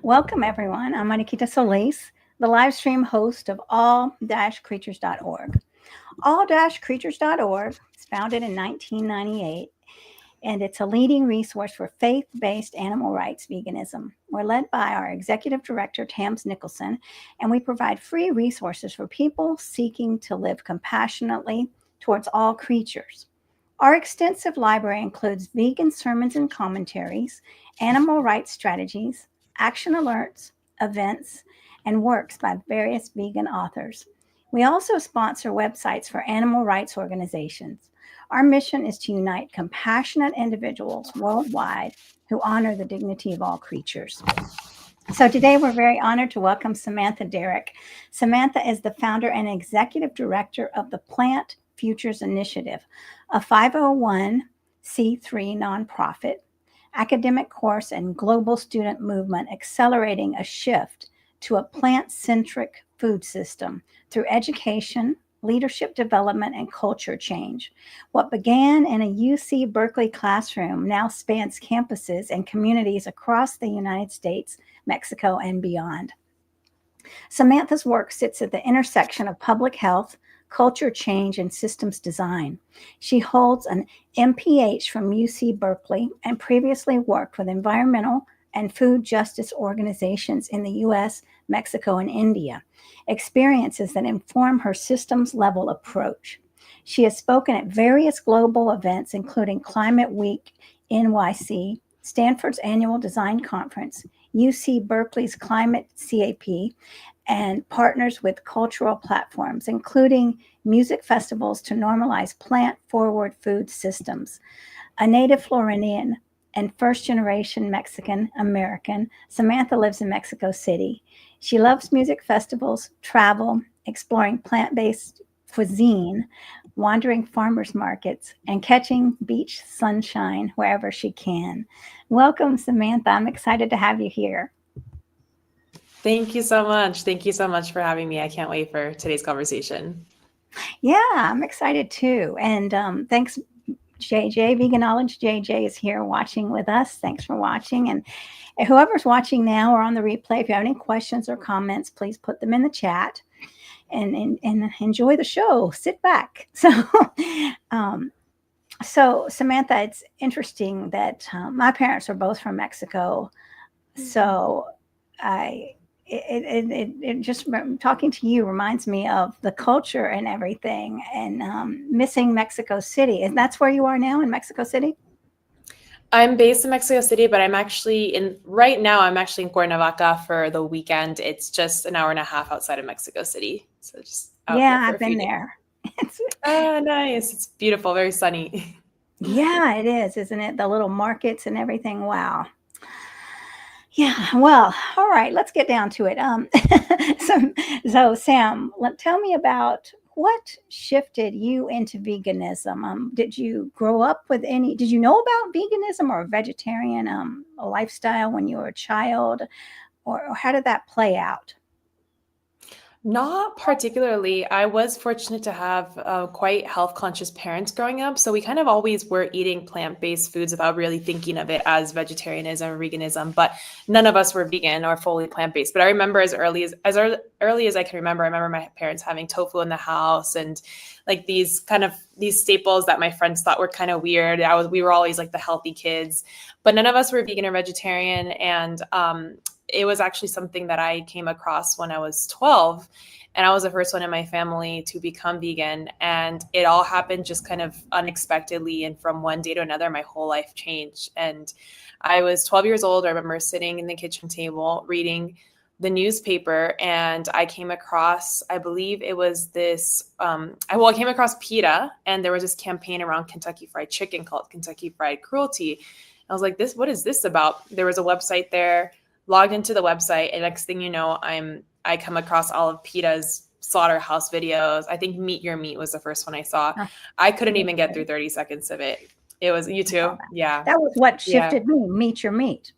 Welcome, everyone. I'm Mariquita Solis, the live stream host of all-creatures.org. All-creatures.org is founded in 1998, and it's a leading resource for faith-based animal rights veganism. We're led by our executive director, Tams Nicholson, and we provide free resources for people seeking to live compassionately towards all creatures. Our extensive library includes vegan sermons and commentaries, animal rights strategies, action alerts, events, and works by various vegan authors. We also sponsor websites for animal rights organizations. Our mission is to unite compassionate individuals worldwide who honor the dignity of all creatures. So today we're very honored to welcome Samantha Derrick. Samantha is the founder and executive director of the Plant Futures Initiative, a 501c3 nonprofit, academic course and global student movement accelerating a shift to a plant-centric food system through education, leadership development, and culture change. What began in a UC Berkeley classroom now spans campuses and communities across the United States, Mexico, and beyond. Samantha's work sits at the intersection of public health, culture change, and systems design. She holds an MPH from UC Berkeley and previously worked with environmental and food justice organizations in the US, Mexico, and India, experiences that inform her systems level approach. She has spoken at various global events, including Climate Week NYC, Stanford's annual design conference, UC Berkeley's Climate CAP, and partners with cultural platforms, including music festivals to normalize plant-forward food systems. A native Floridian and first-generation Mexican-American, Samantha lives in Mexico City. She loves music festivals, travel, exploring plant-based cuisine, wandering farmers markets, and catching beach sunshine wherever she can. Welcome, Samantha. I'm excited to have you here. Thank you so much. Thank you so much for having me. I can't wait for today's conversation. Yeah, I'm excited too. And thanks, JJ. Vegan Knowledge JJ is here watching with us. Thanks for watching. And whoever's watching now or on the replay, if you have any questions or comments, please put them in the chat and enjoy the show. Sit back. So Samantha, it's interesting that my parents are both from Mexico. So it just talking to you reminds me of the culture and everything, and missing Mexico City. And that's where you are now, in Mexico City? I'm based in Mexico City, but I'm actually in Cuernavaca for the weekend. It's just an hour and a half outside of Mexico City. So just I've been there. Oh, nice. It's beautiful, very sunny. Yeah, it is, isn't it? The little markets and everything. Wow. Yeah, well, all right, let's get down to it. So Sam, tell me about what shifted you into veganism. Did you grow up with did you know about veganism or vegetarian lifestyle when you were a child, or how did that play out? Not particularly. I was fortunate to have quite health conscious parents growing up. So we kind of always were eating plant-based foods without really thinking of it as vegetarianism or veganism. But none of us were vegan or fully plant-based. But I remember as early as I can remember, I remember my parents having tofu in the house and like these staples that my friends thought were kind of weird. We were always like the healthy kids, but none of us were vegan or vegetarian. And it was actually something that I came across when I was 12, and I was the first one in my family to become vegan. And it all happened just kind of unexpectedly. And from one day to another, my whole life changed. And I was 12 years old. I remember sitting in the kitchen table reading the newspaper, and I came across, I believe it was this, I came across PETA, and there was this campaign around Kentucky Fried Chicken called Kentucky Fried Cruelty. I was like, what is this about? There was a website there. Logged into the website, and next thing you know, I come across all of PETA's slaughterhouse videos. I think Meet Your Meat was the first one I saw. I couldn't even get through 30 seconds of it. It was you too. Yeah. That was what shifted me, Meet Your Meat.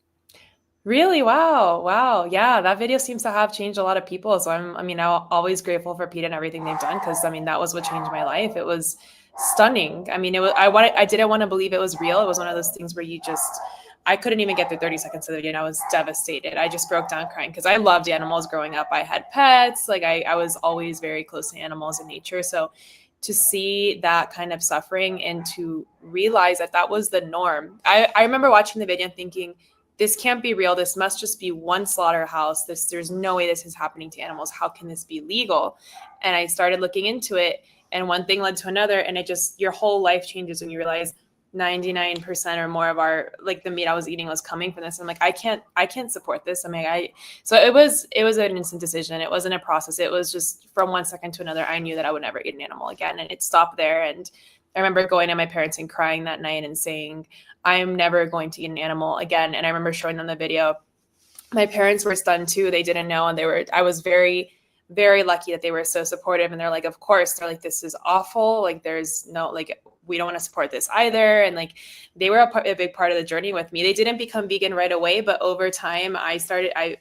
Really? Wow. Yeah. That video seems to have changed a lot of people. So I'm always grateful for PETA and everything they've done. Cause that was what changed my life. It was stunning. I mean, I didn't want to believe it was real. It was one of those things where you just I couldn't even get through 30 seconds of the video and I was devastated. I just broke down crying because I loved animals growing up. I had pets. Like I was always very close to animals and nature. So to see that kind of suffering and to realize that that was the norm. I remember watching the video and thinking, this can't be real. This must just be one slaughterhouse. There's no way this is happening to animals. How can this be legal? And I started looking into it, and one thing led to another, and it just, your whole life changes when you realize 99% or more of our, like the meat I was eating was coming from this. I'm like, I can't support this. So it was an instant decision. It wasn't a process. It was just from one second to another, I knew that I would never eat an animal again. And it stopped there. And I remember going to my parents and crying that night and saying, I am never going to eat an animal again. And I remember showing them the video. My parents were stunned too. They didn't know. And I was very, very lucky that they were so supportive. And they're like, of course, they're like, this is awful. Like, there's no, like, we don't want to support this either. And like, they were a big part of the journey with me. They didn't become vegan right away, but over time I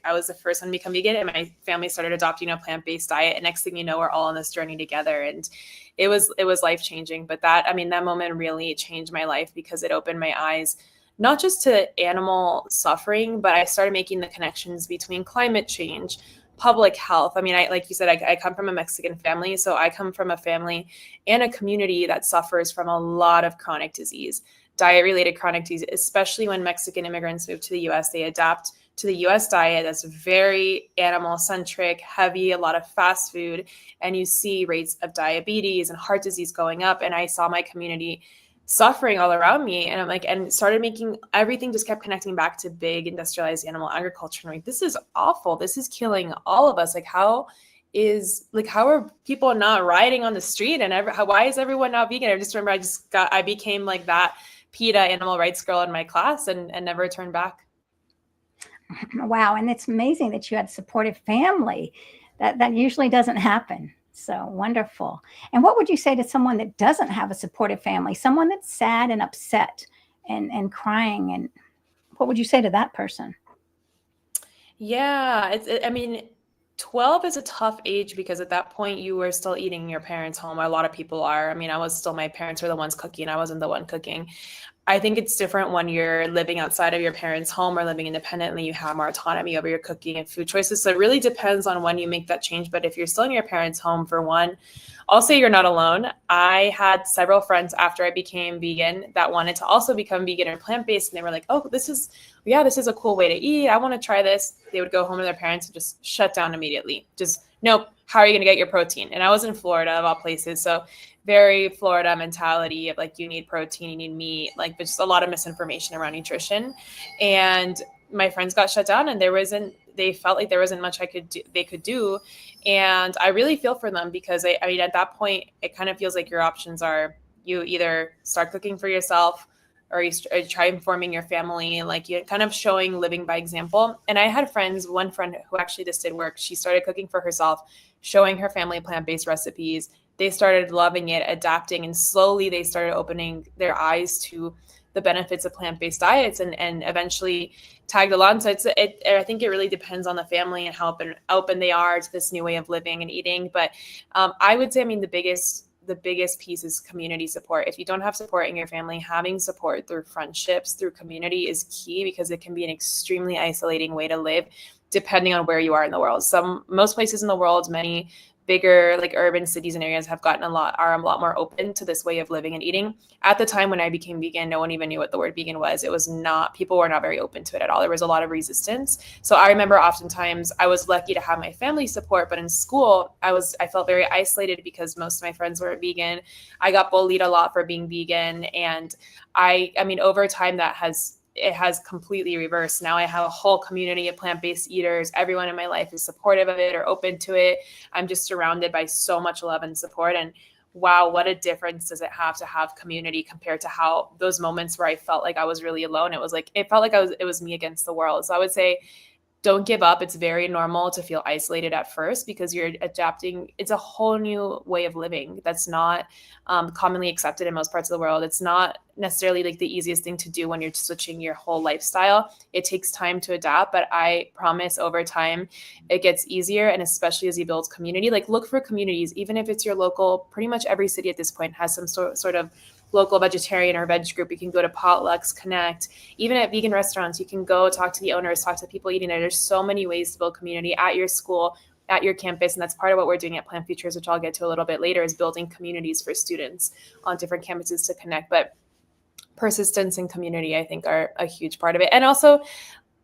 was the first one to become vegan, and my family started adopting a plant-based diet. And next thing you know, we're all on this journey together. And it was life-changing. But that moment really changed my life because it opened my eyes, not just to animal suffering, but I started making the connections between climate change, public health. I mean, like you said, I come from a Mexican family. So I come from a family and a community that suffers from a lot of chronic disease, diet-related chronic disease, especially when Mexican immigrants move to the US. They adapt to the US diet that's very animal-centric, heavy, a lot of fast food, and you see rates of diabetes and heart disease going up. And I saw my community suffering all around me. And I'm like, and started making everything just kept connecting back to big industrialized animal agriculture. And I'm like, this is awful. This is killing all of us. Like, how are people not riding on the street? And why is everyone not vegan? I just remember I became like that PETA animal rights girl in my class and never turned back. Wow. And it's amazing that you had a supportive family. That usually doesn't happen. So wonderful. And what would you say to someone that doesn't have a supportive family, someone that's sad and upset and crying? And what would you say to that person? Yeah, I mean, 12 is a tough age because at that point you were still eating in your parents' home. A lot of people are. I mean, my parents were the ones cooking. I wasn't the one cooking. I think it's different when you're living outside of your parents' home or living independently. You have more autonomy over your cooking and food choices. So it really depends on when you make that change. But if you're still in your parents' home, for one, I'll say you're not alone. I had several friends after I became vegan that wanted to also become vegan or plant-based. And they were like, oh, this is a cool way to eat. I want to try this. They would go home to their parents and just shut down immediately. Just, nope, how are you going to get your protein? And I was in Florida, of all places. So very Florida mentality of like, you need protein, you need meat, like, but just a lot of misinformation around nutrition. And my friends got shut down, and they felt like there wasn't much they could do. And I really feel for them because I mean, at that point, it kind of feels like your options are you either start cooking for yourself or you try informing your family, like you kind of living by example. And I had one friend who actually just did work. She started cooking for herself, showing her family plant-based recipes. They started loving it, adapting, and slowly they started opening their eyes to the benefits of plant-based diets and eventually tagged along. So I think it really depends on the family and how open they are to this new way of living and eating. But I would say, I mean, the biggest piece is community support. If you don't have support in your family, having support through friendships, through community is key, because it can be an extremely isolating way to live depending on where you are in the world. Most places in the world, many bigger like urban cities and areas are a lot more open to this way of living and eating. At the time when I became vegan, no one even knew what the word vegan was. People were not very open to it at all. There was a lot of resistance. So I remember oftentimes I was lucky to have my family support, but in school I felt very isolated because most of my friends were vegan. I got bullied a lot for being vegan. And I mean, over time it has completely reversed. Now I have a whole community of plant-based eaters. Everyone in my life is supportive of it or open to it. I'm just surrounded by so much love and support. And wow, what a difference does it have to have community compared to how those moments where I felt like I was really alone. It felt like it was me against the world. So I would say, don't give up. It's very normal to feel isolated at first because you're adapting. It's a whole new way of living that's not commonly accepted in most parts of the world. It's not necessarily like the easiest thing to do when you're switching your whole lifestyle. It takes time to adapt, but I promise over time it gets easier. And especially as you build community, like look for communities, even if it's your local. Pretty much every city at this point has some sort of local vegetarian or veg group. You can go to potlucks, connect. Even at vegan restaurants, you can go talk to the owners, talk to the people eating there. There's so many ways to build community at your school, at your campus. And that's part of what we're doing at Plant Futures, which I'll get to a little bit later, is building communities for students on different campuses to connect. But persistence and community, I think, are a huge part of it. And also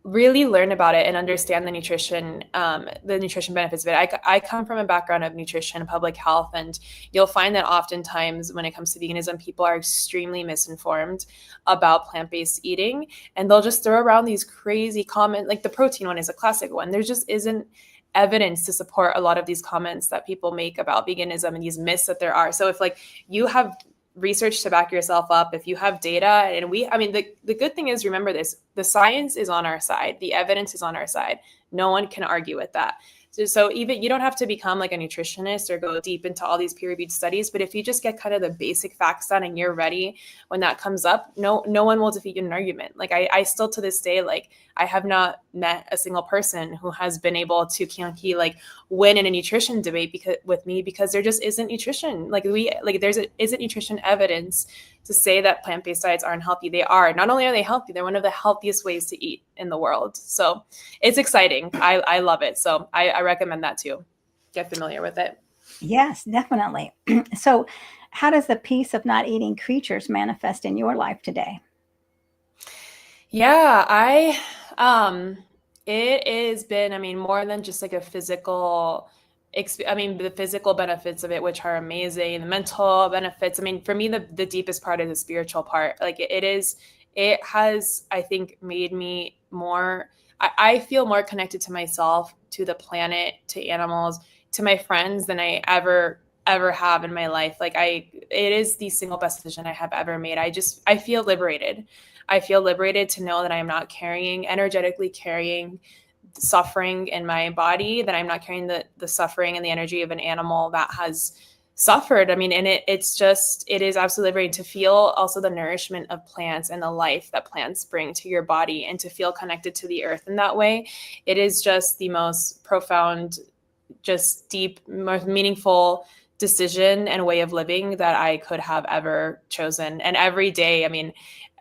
really learn about it and understand the nutrition benefits of it. I come from a background of nutrition and public health, and you'll find that oftentimes when it comes to veganism, people are extremely misinformed about plant-based eating, and they'll just throw around these crazy comments. Like the protein one is a classic one. There just isn't evidence to support a lot of these comments that people make about veganism and these myths that there are. So if like you have research to back yourself up, if you have data, and the good thing is, remember this, the science is on our side, the evidence is on our side. No one can argue with that. So even you don't have to become like a nutritionist or go deep into all these peer-reviewed studies, but if you just get kind of the basic facts down and you're ready when that comes up, no one will defeat you in an argument. Like I still to this day, like I have not met a single person who has been able to like win in a nutrition debate because there just isn't nutrition. Isn't nutrition evidence to say that plant-based diets aren't healthy. They are. Not only are they healthy, they're one of the healthiest ways to eat in the world. So it's exciting. I love it. So I recommend that too. Get familiar with it. Yes, definitely. So how does the peace of not eating creatures manifest in your life today? Yeah, it has been, more than just like a physical, the physical benefits of it, which are amazing, the mental benefits. For me, the deepest part is the spiritual part. Like it has, I think, made me more, I feel more connected to myself, to the planet, to animals, to my friends than I ever have in my life. It is the single best decision I have ever made. I feel liberated. I feel liberated to know that I am not energetically carrying suffering in my body, that I'm not carrying the suffering and the energy of an animal that has suffered. And it is absolutely liberating to feel also the nourishment of plants and the life that plants bring to your body, and to feel connected to the earth in that way. It is just the most profound, just deep, most meaningful decision and way of living that I could have ever chosen. And every day,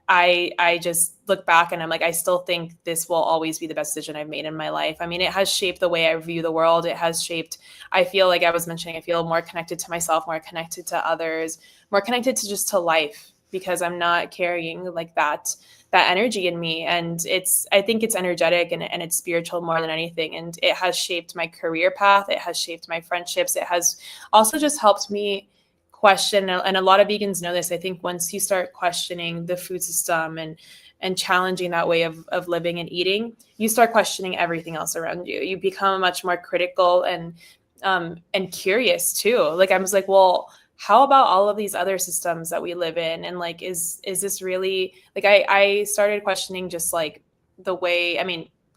I just look back and I'm like, I still think this will always be the best decision I've made in my life. It has shaped the way I view the world. It has shaped, I feel like I was mentioning, I feel more connected to myself, more connected to others, more connected to life, because I'm not carrying like that energy in me. And I think it's energetic and it's spiritual more than anything. And it has shaped my career path. It has shaped my friendships. It has also just helped me question, and a lot of vegans know this, I think once you start questioning the food system and challenging that way of living and eating, you start questioning everything else around you. You become much more critical and curious too. Like I was like, well, how about all of these other systems that we live in? And like, is this really, like, I started questioning just like the way,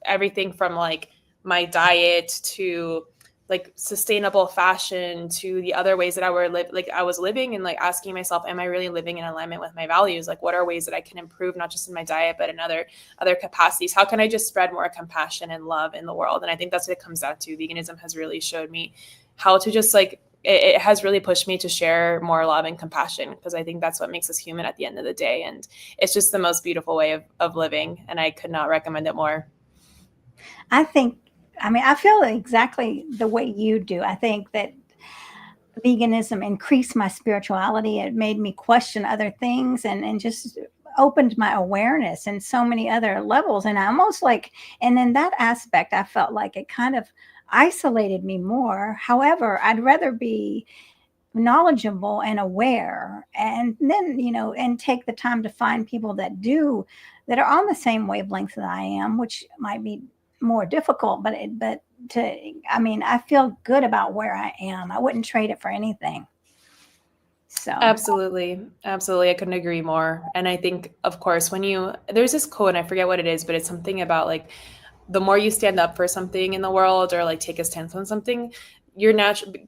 everything from like my diet to like sustainable fashion to the other ways that I was living, and like asking myself, am I really living in alignment with my values? Like, what are ways that I can improve, not just in my diet, but in other capacities? How can I just spread more compassion and love in the world? And I think that's what it comes down to. Veganism has really showed me how to just like, it has really pushed me to share more love and compassion, because I think that's what makes us human at the end of the day. And it's just the most beautiful way of living. And I could not recommend it more. I feel exactly the way you do. I think that veganism increased my spirituality. It made me question other things and just opened my awareness in so many other levels. And and in that aspect, I felt like it kind of isolated me more. However, I'd rather be knowledgeable and aware, and then, and take the time to find people that are on the same wavelength that I am, which might be more difficult, I feel good about where I am. I wouldn't trade it for anything. So Absolutely. I couldn't agree more. And I think, of course, there's this quote, and I forget what it is, but it's something about like, the more you stand up for something in the world or like take a stance on something, you're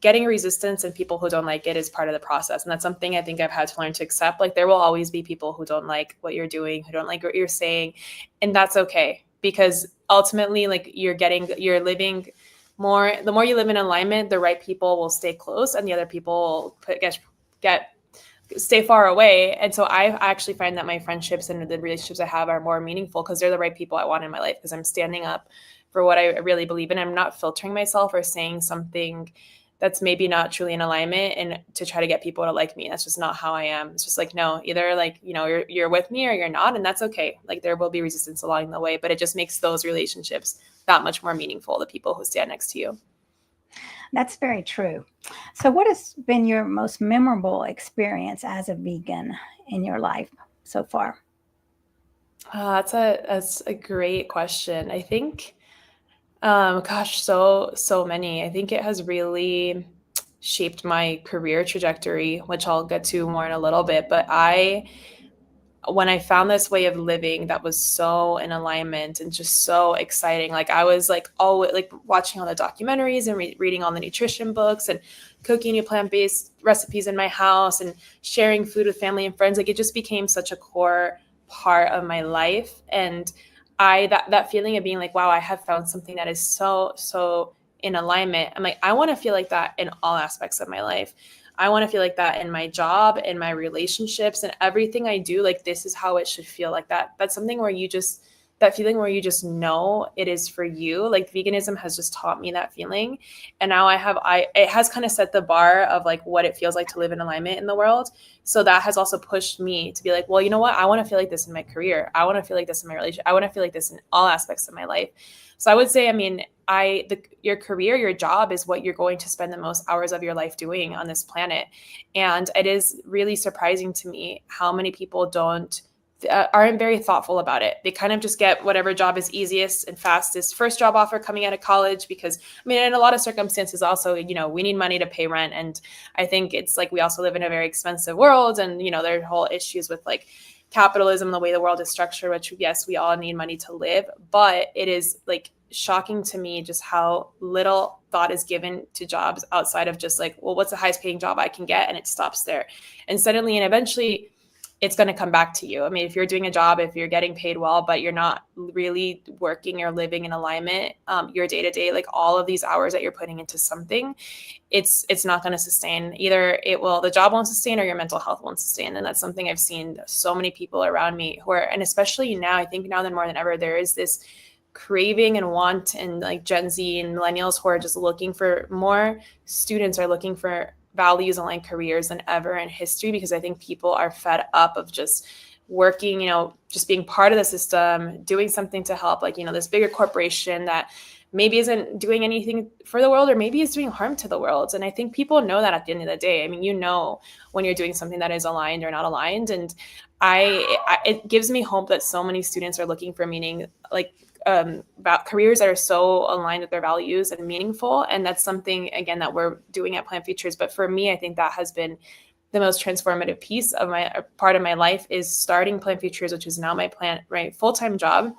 getting resistance, and people who don't like it is part of the process. And that's something I think I've had to learn to accept. Like, there will always be people who don't like what you're doing, who don't like what you're saying. And that's okay, because ultimately, like, you're living more, the more you live in alignment, the right people will stay close, and the other people will get stay far away. And so I actually find that my friendships and the relationships I have are more meaningful because they're the right people I want in my life, because I'm standing up for what I really believe in. I'm not filtering myself or saying something that's maybe not truly in alignment and to try to get people to like me. That's just not how I am. It's just like, no, either like, you're with me or you're not. And that's okay. Like there will be resistance along the way, but it just makes those relationships that much more meaningful, the people who stand next to you. That's very true. So, what has been your most memorable experience as a vegan in your life so far? That's a great question. I think, gosh, so many. I think it has really shaped my career trajectory, which I'll get to more in a little bit. But when I found this way of living that was so in alignment and just so exciting, like I was like always like watching all the documentaries and reading all the nutrition books and cooking new plant-based recipes in my house and sharing food with family and friends. Like it just became such a core part of my life. And that feeling of being like, wow, I have found something that is so in alignment. I'm like, I want to feel like that in all aspects of my life. I want to feel like that in my job, in my relationships, and everything I do. Like this is how it should feel. Like that's something where that feeling where you just know it is for you. Like veganism has just taught me that feeling. And now it has kind of set the bar of like what it feels like to live in alignment in the world. So that has also pushed me to be like, well, you know what? I want to feel like this in my career. I want to feel like this in my relationship. I want to feel like this in all aspects of my life. So I would say, I mean, your career, your job is what you're going to spend the most hours of your life doing on this planet. And it is really surprising to me how many people aren't very thoughtful about it. They kind of just get whatever job is easiest and fastest, first job offer coming out of college, because I mean, in a lot of circumstances also, we need money to pay rent. And I think it's like, we also live in a very expensive world, and, there are whole issues with like capitalism, the way the world is structured, which yes, we all need money to live, but it is like shocking to me just how little thought is given to jobs outside of just like, well, what's the highest paying job I can get? And it stops there. And suddenly and eventually it's going to come back to you. I mean, if you're doing a job, if you're getting paid well, but you're not really working or living in alignment, your day to day, like all of these hours that you're putting into something, it's not going to sustain. Either the job won't sustain, or your mental health won't sustain. And that's something I've seen so many people around me and especially now, I think now more than ever, there is this craving and want, and like Gen Z and millennials who are just looking for more, students are looking for values aligned careers than ever in history, because I think people are fed up of just working, just being part of the system, doing something to help, like, this bigger corporation that maybe isn't doing anything for the world, or maybe is doing harm to the world. And I think people know that at the end of the day. I mean, when you're doing something that is aligned or not aligned. And it gives me hope that so many students are looking for meaning, like about careers that are so aligned with their values and meaningful. And that's something, again, that we're doing at Plant Futures. But for me, I think that has been the most transformative piece of part of my life, is starting Plant Futures, which is now my full-time job,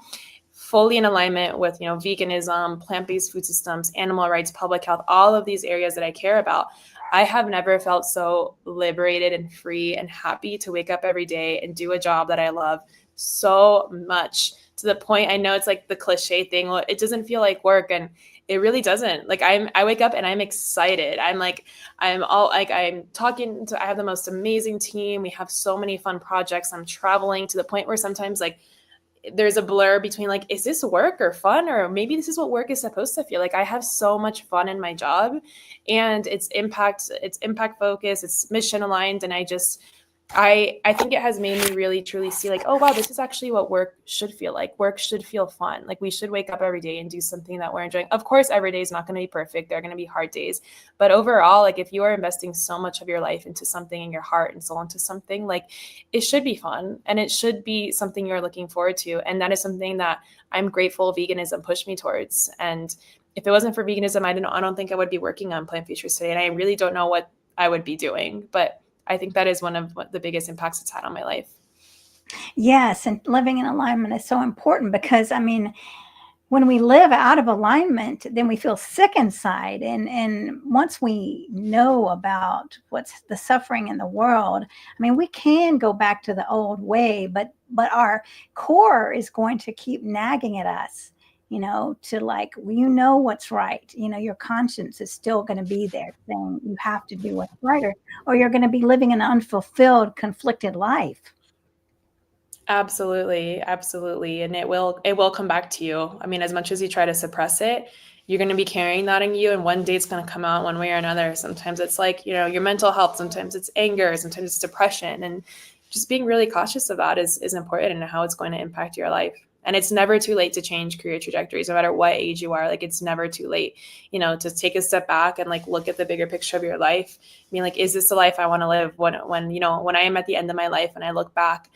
fully in alignment with, veganism, plant-based food systems, animal rights, public health, all of these areas that I care about. I have never felt so liberated and free and happy to wake up every day and do a job that I love so much, to the point, I know it's like the cliche thing, well, it doesn't feel like work, and it really doesn't. Like I wake up and I'm excited. I have the most amazing team. We have so many fun projects. I'm traveling, to the point where sometimes like there's a blur between like, is this work or fun? Or maybe this is what work is supposed to feel like. I have so much fun in my job, and it's impact focused, it's mission aligned. And I think it has made me really truly see like, oh wow, this is actually what work should feel like. Work should feel fun. Like we should wake up every day and do something that we're enjoying. Of course, every day is not going to be perfect. There are going to be hard days, but overall, like if you are investing so much of your life into something, in your heart and soul into something, like it should be fun, and it should be something you're looking forward to. And that is something that I'm grateful veganism pushed me towards. And if it wasn't for veganism, I don't think I would be working on Plant Futures today. And I really don't know what I would be doing, but I think that is one of the biggest impacts it's had on my life. Yes, and living in alignment is so important, because I mean, when we live out of alignment, then we feel sick inside. And once we know about what's the suffering in the world, I mean, we can go back to the old way, but our core is going to keep nagging at us. to like, what's right. Your conscience is still going to be there saying you have to do what's right, or you're going to be living an unfulfilled, conflicted life. Absolutely, absolutely. And it will come back to you. I mean, as much as you try to suppress it, you're going to be carrying that in you, and one day it's going to come out one way or another. Sometimes it's like, your mental health, sometimes it's anger, sometimes it's depression, and just being really cautious of that is important and how it's going to impact your life. And it's never too late to change career trajectories, no matter what age you are. Like, it's never too late, to take a step back and like look at the bigger picture of your life. I mean, like, is this the life I want to live when I am at the end of my life and I look back?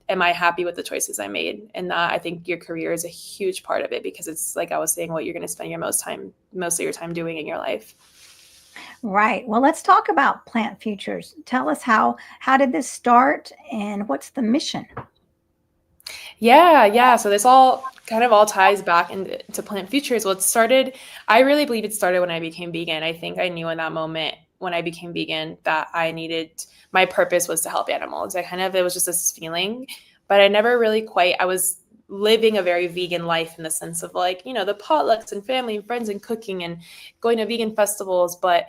Am I happy with the choices I made? And that, I think your career is a huge part of it, because it's like I was saying, what you're going to spend most of your time doing in your life. Right. Well, let's talk about Plant Futures. Tell us how did this start and what's the mission? Yeah. So this all ties back into Plant Futures. Well, I really believe it started when I became vegan. I think I knew in that moment when I became vegan that my purpose was to help animals. It was just this feeling, but I never really I was living a very vegan life in the sense of like, the potlucks and family and friends and cooking and going to vegan festivals. But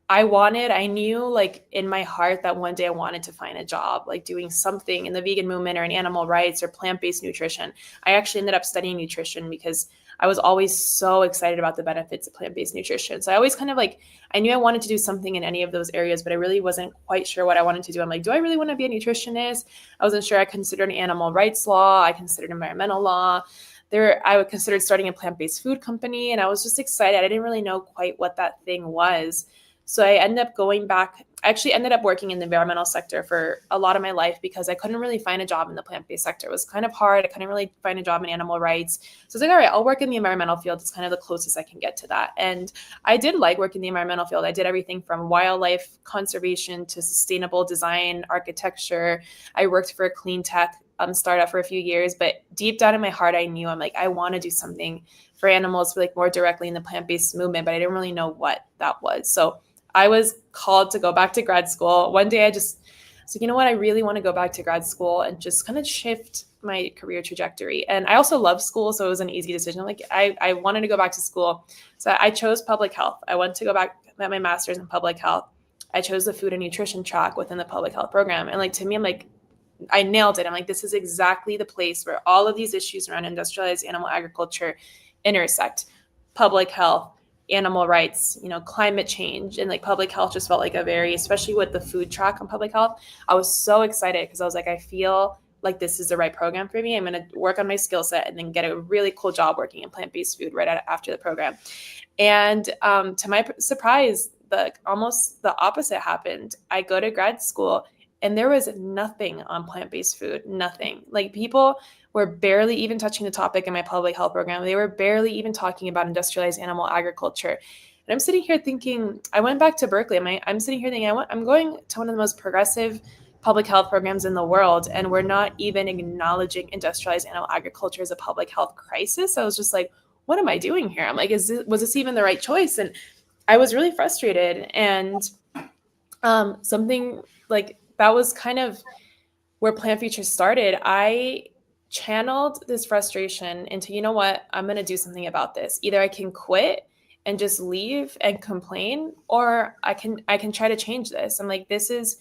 I knew like in my heart that one day I wanted to find a job, like doing something in the vegan movement or in animal rights or plant-based nutrition. I actually ended up studying nutrition because I was always so excited about the benefits of plant-based nutrition. So I always I knew I wanted to do something in any of those areas, but I really wasn't quite sure what I wanted to do. I'm like, do I really want to be a nutritionist? I wasn't sure. I considered animal rights law. I considered environmental law. I would consider starting a plant-based food company, and I was just excited. I didn't really know quite what that thing was. So I ended up going back. I actually ended up working in the environmental sector for a lot of my life because I couldn't really find a job in the plant-based sector. It was kind of hard. I couldn't really find a job in animal rights. So I was like, all right, I'll work in the environmental field. It's kind of the closest I can get to that. And I did like working in the environmental field. I did everything from wildlife conservation to sustainable design, architecture. I worked for a clean tech startup for a few years, but deep down in my heart, I knew I want to do something for animals, like more directly in the plant-based movement, but I didn't really know what that was. So I was called to go back to grad school. One day I was like, you know what? I really want to go back to grad school and just kind of shift my career trajectory. And I also love school, so it was an easy decision. I wanted to go back to school. So I chose public health. I went to go back, get my master's in public health. I chose the food and nutrition track within the public health program. And to me, I nailed it. I'm like, this is exactly the place where all of these issues around industrialized animal agriculture intersect. Public health, animal rights, climate change, and public health just felt like especially with the food track on public health, I was so excited because I was like, I feel like this is the right program for me. I'm going to work on my skill set and then get a really cool job working in plant-based food right after the program. And to my surprise, almost the opposite happened. I go to grad school and there was nothing on plant-based food, nothing. People were barely even touching the topic in my public health program. They were barely even talking about industrialized animal agriculture. And I'm sitting here thinking, I went back to Berkeley. I'm sitting here thinking, I'm going to one of the most progressive public health programs in the world, and we're not even acknowledging industrialized animal agriculture as a public health crisis. I was just like, what am I doing here? I'm like, was this even the right choice? And I was really frustrated. And something that was kind of where Plant Futures started. I channeled this frustration into, you know what, I'm going to do something about this. Either I can quit and just leave and complain, or I can try to change this. I'm like, this is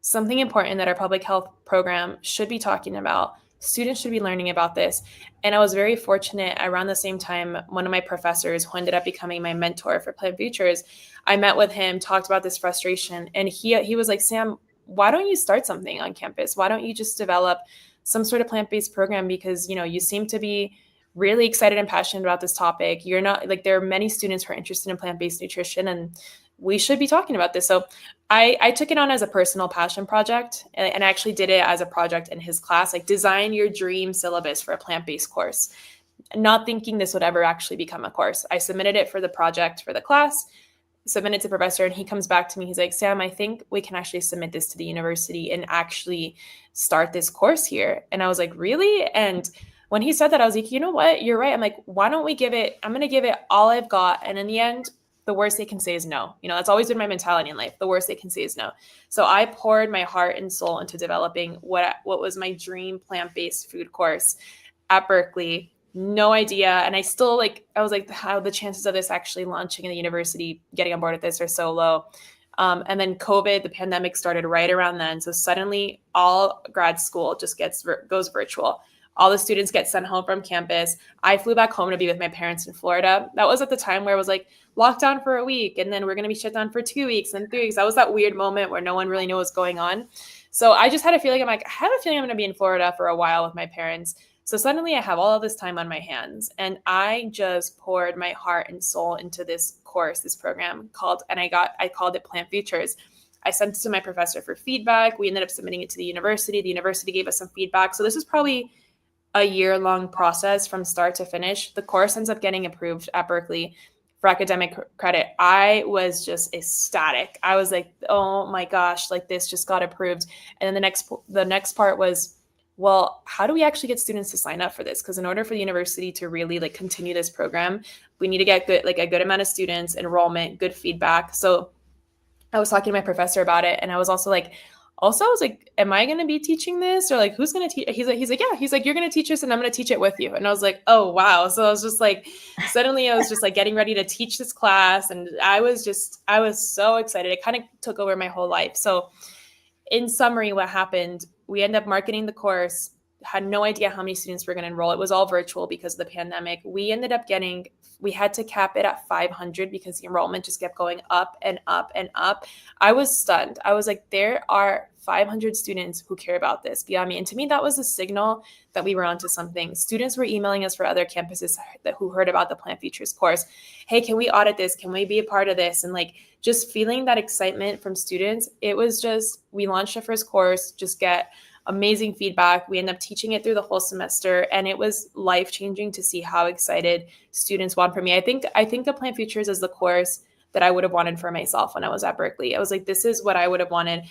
something important that our public health program should be talking about. Students should be learning about this. And I was very fortunate. Around the same time, one of my professors, who ended up becoming my mentor for Plant Futures, I met with him, talked about this frustration, and he was like, Sam, why don't you start something on campus? Why don't you just develop some sort of plant-based program? Because, you seem to be really excited and passionate about this topic. You're not there are many students who are interested in plant-based nutrition, and we should be talking about this. So I took it on as a personal passion project, and I actually did it as a project in his class, design your dream syllabus for a plant-based course, not thinking this would ever actually become a course. I submitted it for the project for the class, submitted to professor, and he comes back to me. He's like, Sam, I think we can actually submit this to the university and actually start this course here. And I was like, really? And when he said that, I was like, you know what? You're right. I'm like, why don't we I'm going to give it all I've got. And in the end, the worst they can say is no. That's always been my mentality in life. The worst they can say is no. So I poured my heart and soul into developing what was my dream plant-based food course at Berkeley. no idea. And I still I was like, how the chances of this actually launching in the university, getting on board with this are so low. And then COVID, the pandemic started right around then. So suddenly all grad school just goes virtual. All the students get sent home from campus. I flew back home to be with my parents in Florida. That was at the time where it was like lockdown for a week, and then we're going to be shut down for 2 weeks and 3 weeks. That was that weird moment where no one really knew what was going on. So I just had a feeling, I have a feeling I'm going to be in Florida for a while with my parents. So suddenly I have all of this time on my hands, and I just poured my heart and soul into this course, this program I called it Plant Futures. I sent it to my professor for feedback. We ended up submitting it to the university. The university gave us some feedback. So this was probably a year-long process from start to finish. The course ends up getting approved at Berkeley for academic credit. I was just ecstatic. I was like, oh my gosh, like this just got approved. And then the next part was, well, how do we actually get students to sign up for this? Because in order for the university to really continue this program, we need to get a good amount of students, enrollment, good feedback. So I was talking to my professor about it, and I was also like, am I going to be teaching this, or who's going to teach? He's like, yeah. He's like, you're going to teach us, and I'm going to teach it with you. And I was like, oh wow. So I was just suddenly I was just getting ready to teach this class, and I was so excited. It kind of took over my whole life. So in summary, what happened? We ended up marketing the course. Had no idea how many students were going to enroll. It was all virtual because of the pandemic. We had to cap it at 500 because the enrollment just kept going up and up and up. I was stunned. I was like, there are 500 students who care about this beyond me. And to me, that was a signal that we were onto something. Students were emailing us for other campuses who heard about the Plant Futures course. Hey, can we audit this? Can we be a part of this? And just feeling that excitement from students. It was we launched the first course, just get amazing feedback. We ended up teaching it through the whole semester, and it was life-changing to see how excited students want for me. I think the Plant Futures is the course that I would have wanted for myself when I was at Berkeley. I was like, this is what I would have wanted.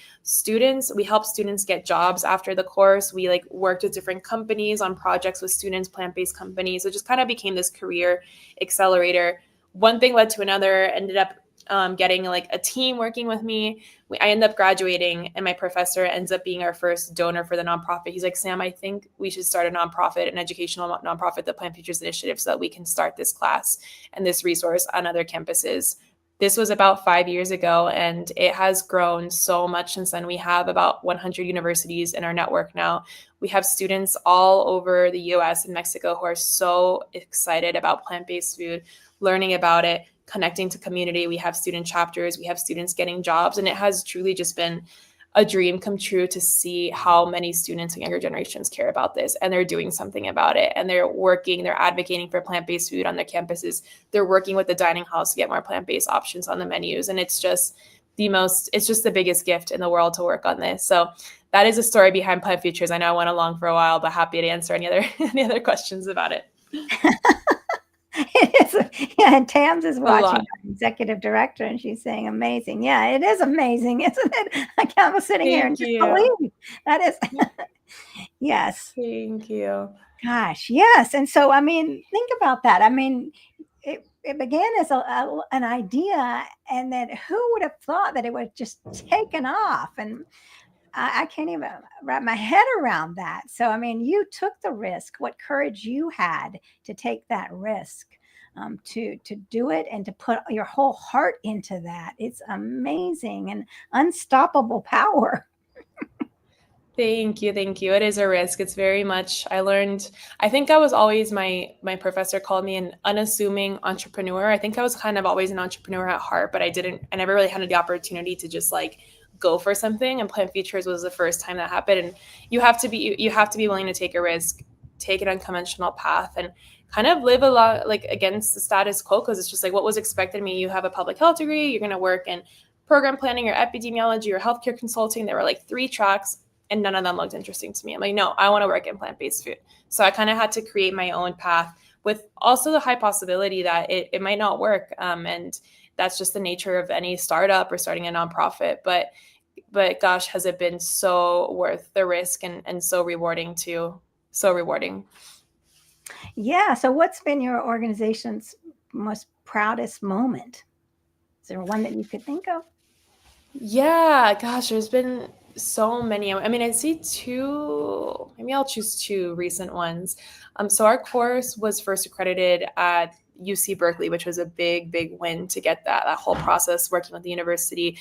We helped students get jobs after the course. We worked with different companies on projects with students, plant-based companies. It just kind of became this career accelerator. One thing led to another, ended up getting a team working with me. I ended up graduating, and my professor ends up being our first donor for the nonprofit. He's like, Sam, I think we should start a nonprofit, an educational nonprofit, the Plant Futures Initiative, so that we can start this class and this resource on other campuses. This was about 5 years ago, and it has grown so much since then. We have about 100 universities in our network now. We have students all over the US and Mexico who are so excited about plant-based food, learning about it, connecting to community. We have student chapters, we have students getting jobs, and it has truly just been a dream come true to see how many students and younger generations care about this, and they're doing something about it, and they're advocating for plant-based food on their campuses. They're working with the dining halls to get more plant-based options on the menus, and it's just the biggest gift in the world to work on this. So that is a story behind Plant Futures. I know I went along for a while, but happy to answer any other questions about it. It is, yeah, and Tams is watching, executive director, and she's saying amazing. Yeah, it is amazing, isn't it? I was sitting here and just believe that is. Yes. Thank you. Gosh, yes. And so, think about that. It began as an idea, and then who would have thought that it was just taken off? And I can't even wrap my head around that. So, you took the risk, what courage you had to take that risk, to do it and to put your whole heart into that. It's amazing and unstoppable power. Thank you. It is a risk. It's very much, I think I was always, my professor called me an unassuming entrepreneur. I think I was kind of always an entrepreneur at heart, but I never really had the opportunity to just go for something, and Plant Futures was the first time that happened. And you have to be willing to take a risk, take an unconventional path, and kind of live a lot against the status quo, because it's just what was expected of me. You have a public health degree, you're going to work in program planning or epidemiology or healthcare consulting. There were 3 tracks, and none of them looked interesting to me. I'm like, no, I want to work in plant-based food. So I kind of had to create my own path, with also the high possibility that it might not work. And that's just the nature of any startup or starting a nonprofit. But gosh, has it been so worth the risk, and so rewarding too. So rewarding. Yeah. So what's been your organization's most proudest moment? Is there one that you could think of? Yeah, gosh, there's been so many. I mean, I see two, maybe I'll choose two recent ones. So our course was first accredited at UC Berkeley, which was a big, big win to get that whole process working with the university.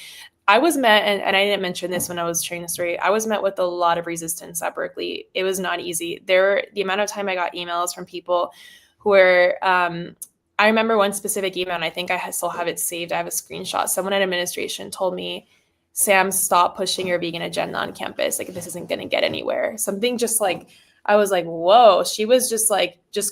I was met, and I didn't mention this when I was sharing the story, I was met with a lot of resistance at Berkeley. It was not easy. The amount of time I got emails from people who were, I remember one specific email, and I think I still have it saved. I have a screenshot. Someone at administration told me, Sam, stop pushing your vegan agenda on campus. Like, this isn't going to get anywhere. Something just like, I was like, whoa, she was just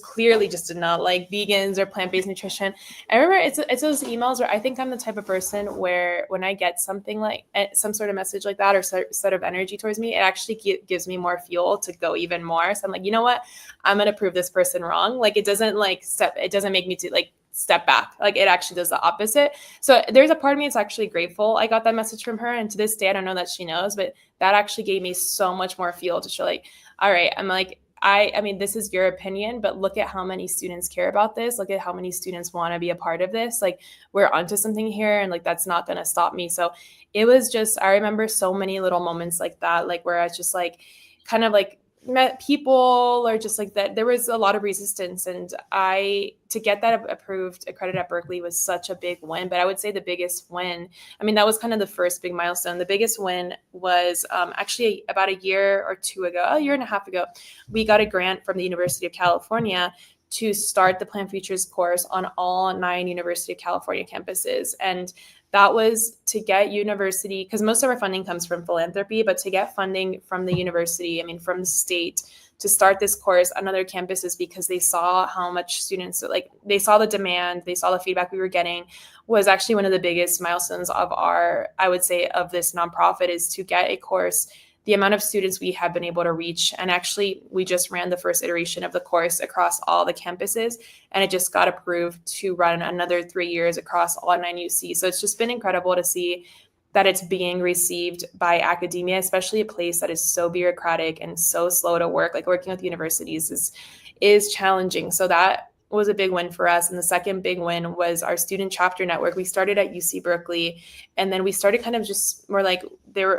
clearly just did not like vegans or plant-based nutrition. I remember it's those emails where I think I'm the type of person where when I get something like some sort of message like that or sort of energy towards me, it actually gives me more fuel to go even more. So I'm like, you know what? I'm going to prove this person wrong. Like, it doesn't make me to like step back. Like, it actually does the opposite. So there's a part of me that's actually grateful I got that message from her. And to this day, I don't know that she knows, but that actually gave me so much more fuel to show like, all right, I'm like, I mean, this is your opinion, but look at how many students care about this. Look at how many students want to be a part of this. Like, we're onto something here, and like, that's not going to stop me. So it was just, I remember so many little moments like that, like where I was just like, kind of like met people or just like that. There was a lot of resistance, and to get that approved, accredited at Berkeley was such a big win. But I would say the biggest win, I mean, that was kind of the first big milestone. The biggest win was actually about a year and a half ago, we got a grant from the University of California to start the Plant Futures course on all 9 University of California campuses. And that was to get university, because most of our funding comes from philanthropy, but to get funding from the university, I mean, from the state, to start this course on other campuses, because they saw how much students, like, they saw the demand, they saw the feedback we were getting, was actually one of the biggest milestones of I would say, of this nonprofit, is to get a course, the amount of students we have been able to reach. And actually, we just ran the first iteration of the course across all the campuses, and it just got approved to run another 3 years across all 9 UC. So it's just been incredible to see that it's being received by academia, especially a place that is so bureaucratic and so slow to work. Like, working with universities is challenging. So that was a big win for us. And the second big win was our student chapter network. We started at UC Berkeley, and then we started kind of just more like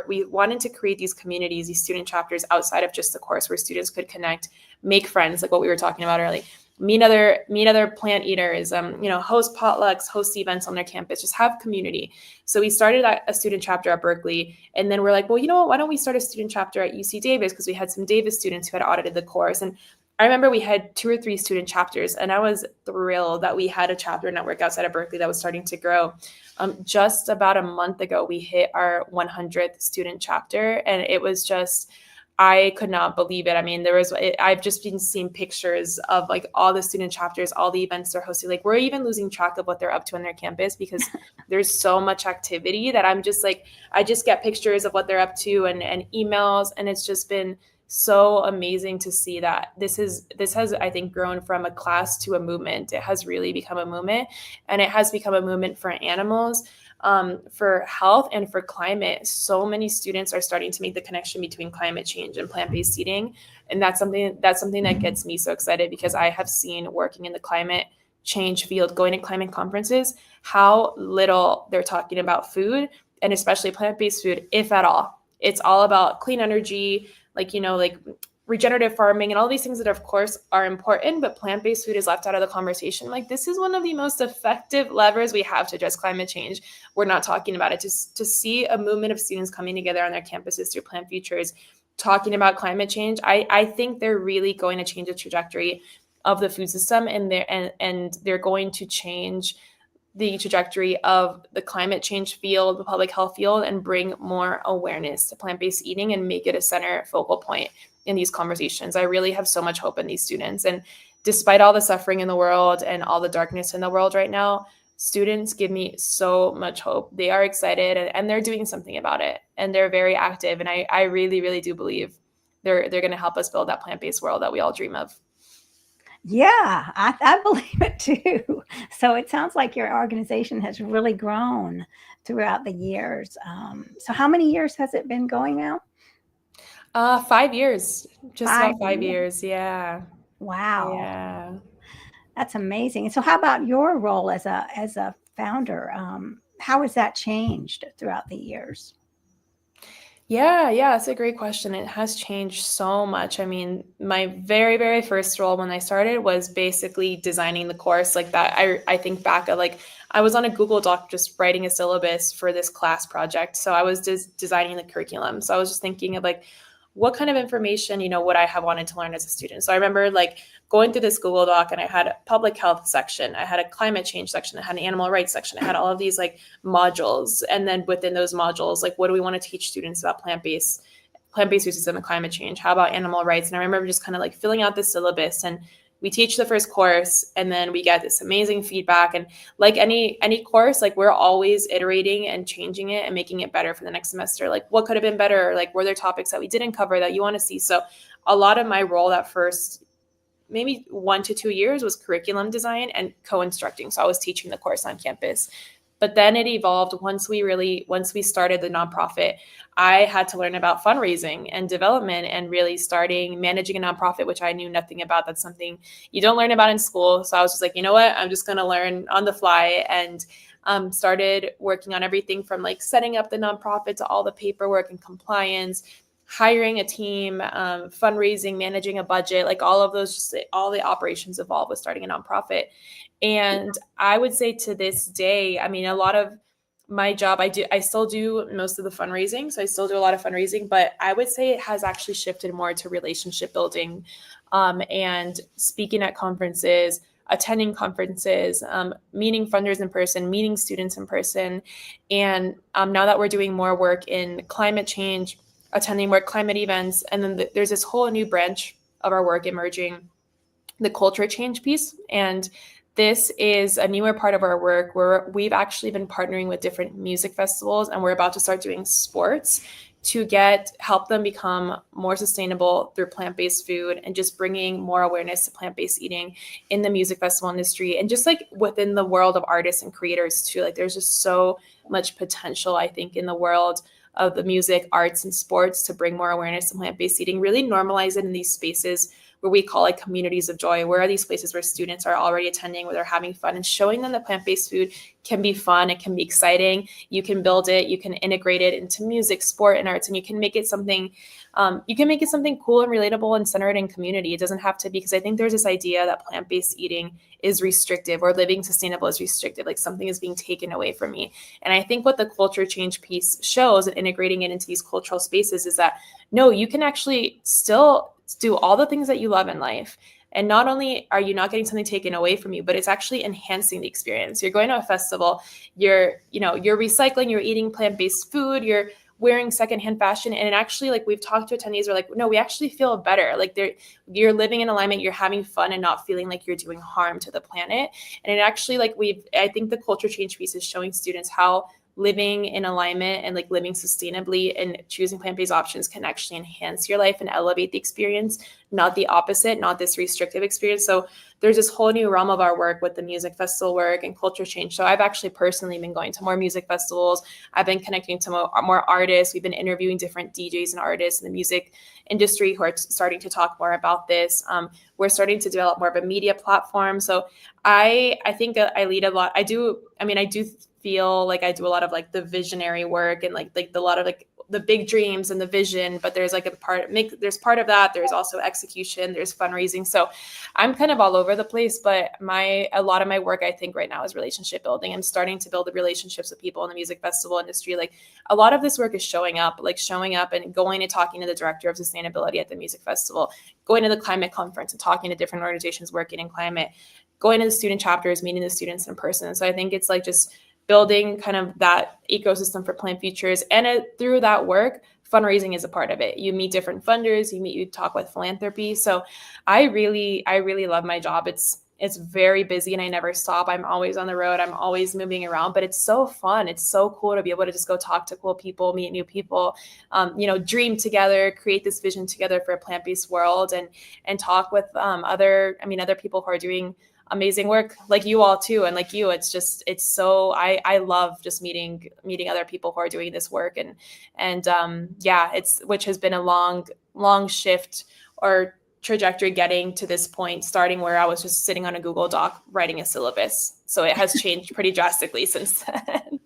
we wanted to create these communities, these student chapters outside of just the course, where students could connect, make friends, like what we were talking about earlier, meet other plant eaters, host potlucks, host events on their campus, just have community. So we started a student chapter at Berkeley, and then we're like, well, you know what, why don't we start a student chapter at UC Davis? Because we had some Davis students who had audited the course. And I remember we had 2 or 3 student chapters, and I was thrilled that we had a chapter network outside of Berkeley that was starting to grow. Just about a month ago, we hit our 100th student chapter, and it was just, I could not believe it. I mean, I've just been seeing pictures of like all the student chapters, all the events they're hosting. Like, we're even losing track of what they're up to on their campus, because there's so much activity that I'm just like, I just get pictures of what they're up to and emails, and it's just been so amazing to see that this has, I think, grown from a class to a movement. It has really become a movement, and it has become a movement for animals, for health, and for climate. So many students are starting to make the connection between climate change and plant-based eating. And that's something that gets me so excited, because I have seen, working in the climate change field, going to climate conferences, how little they're talking about food, and especially plant-based food, if at all. It's all about clean energy, like regenerative farming and all these things that of course are important, but plant-based food is left out of the conversation. Like, this is one of the most effective levers we have to address climate change. We're not talking about it. To see a movement of students coming together on their campuses through Plant Futures, talking about climate change, I think they're really going to change the trajectory of the food system, and they're going to change the trajectory of the climate change field, the public health field, and bring more awareness to plant-based eating and make it a center focal point in these conversations. I really have so much hope in these students. And despite all the suffering in the world and all the darkness in the world right now, students give me so much hope. They are excited, and they're doing something about it, and they're very active. And I really, really do believe they're going to help us build that plant-based world that we all dream of. Yeah, I believe it too. So it sounds like your organization has really grown throughout the years. So how many years has it been going now? 5 years, just about 5 years. years. Yeah. Wow. Yeah. That's amazing. And so how about your role as a founder? How has that changed throughout the years? Yeah, that's a great question. It has changed so much. I mean, my very, very first role when I started was basically designing the course like that. I think back at like I was on a Google Doc just writing a syllabus for this class project. So I was designing the curriculum. So I was just thinking of like what kind of information, would I have wanted to learn as a student. So I remember like going through this Google Doc and I had a public health section, I had a climate change section, I had an animal rights section, I had all of these like modules. And then within those modules, like what do we want to teach students about plant-based food system and climate change? How about animal rights? And I remember just kind of like filling out the syllabus, and we teach the first course and then we get this amazing feedback. And like any course, like we're always iterating and changing it and making it better for the next semester. Like what could have been better? Like were there topics that we didn't cover that you want to see? So a lot of my role that first maybe 1 to 2 years was curriculum design and co-instructing. So I was teaching the course on campus. But then it evolved once we started the nonprofit. I had to learn about fundraising and development and really starting managing a nonprofit, which I knew nothing about. That's something you don't learn about in school. So I was just like, you know what? I'm just going to learn on the fly, and started working on everything from like setting up the nonprofit to all the paperwork and compliance, hiring a team, fundraising, managing a budget, like all of those, just all the operations involved with starting a nonprofit. And I would say to this day, I mean, a lot of my job, I still do most of the fundraising. So I still do a lot of fundraising, but I would say it has actually shifted more to relationship building, and speaking at conferences, attending conferences, meeting funders in person, meeting students in person. And now that we're doing more work in climate change, attending more climate events, and then there's this whole new branch of our work emerging, the culture change piece. And this is a newer part of our work where we've actually been partnering with different music festivals, and we're about to start doing sports to help them become more sustainable through plant-based food, and just bringing more awareness to plant-based eating in the music festival industry, and just like within the world of artists and creators too. Like there's just so much potential, I think, in the world of the music, arts, and sports to bring more awareness to plant-based eating, really normalize it in these spaces where we call like communities of joy. Where are these places where students are already attending, where they're having fun, and showing them that plant-based food can be fun, it can be exciting, you can build it, you can integrate it into music, sport, and arts, and you can make it something cool and relatable and centered in community. It doesn't have to be, because I think there's this idea that plant-based eating is restrictive, or living sustainable is restrictive, like something is being taken away from me. And I think what the culture change piece shows, and integrating it into these cultural spaces, is that no, you can actually still do all the things that you love in life. And not only are you not getting something taken away from you, but it's actually enhancing the experience. You're going to a festival, you're recycling, you're eating plant-based food, you're wearing secondhand fashion. And it actually, like we've talked to attendees, we're like, no, we actually feel better. Like you're living in alignment, you're having fun, and not feeling like you're doing harm to the planet. And it actually, I think the culture change piece is showing students how living in alignment and like living sustainably and choosing plant-based options can actually enhance your life and elevate the experience, not the opposite, not this restrictive experience. So there's this whole new realm of our work with the music festival work and culture change. So I've actually personally been going to more music festivals. I've been connecting to more artists. We've been interviewing different DJs and artists in the music industry who are starting to talk more about this. We're starting to develop more of a media platform. So I think I lead a lot. I do feel like I do a lot of like the visionary work, and like a lot of like the big dreams and the vision, but there's like there's part of that. There's also execution, there's fundraising. So I'm kind of all over the place, but a lot of my work, I think right now, is relationship building. I'm starting to build the relationships with people in the music festival industry. Like a lot of this work is showing up and going and talking to the director of sustainability at the music festival, going to the climate conference and talking to different organizations working in climate, going to the student chapters, meeting the students in person. So I think it's like just building kind of that ecosystem for Plant Futures. And through that work, fundraising is a part of it. You meet different funders, you talk with philanthropy. So I really love my job. It's very busy and I never stop. I'm always on the road. I'm always moving around, but it's so fun. It's so cool to be able to just go talk to cool people, meet new people, dream together, create this vision together for a plant-based world, and talk with other people who are doing amazing work like you all too. And like you, I love just meeting other people who are doing this work, which has been a long shift or trajectory getting to this point, starting where I was just sitting on a Google Doc writing a syllabus. So it has changed pretty drastically since then.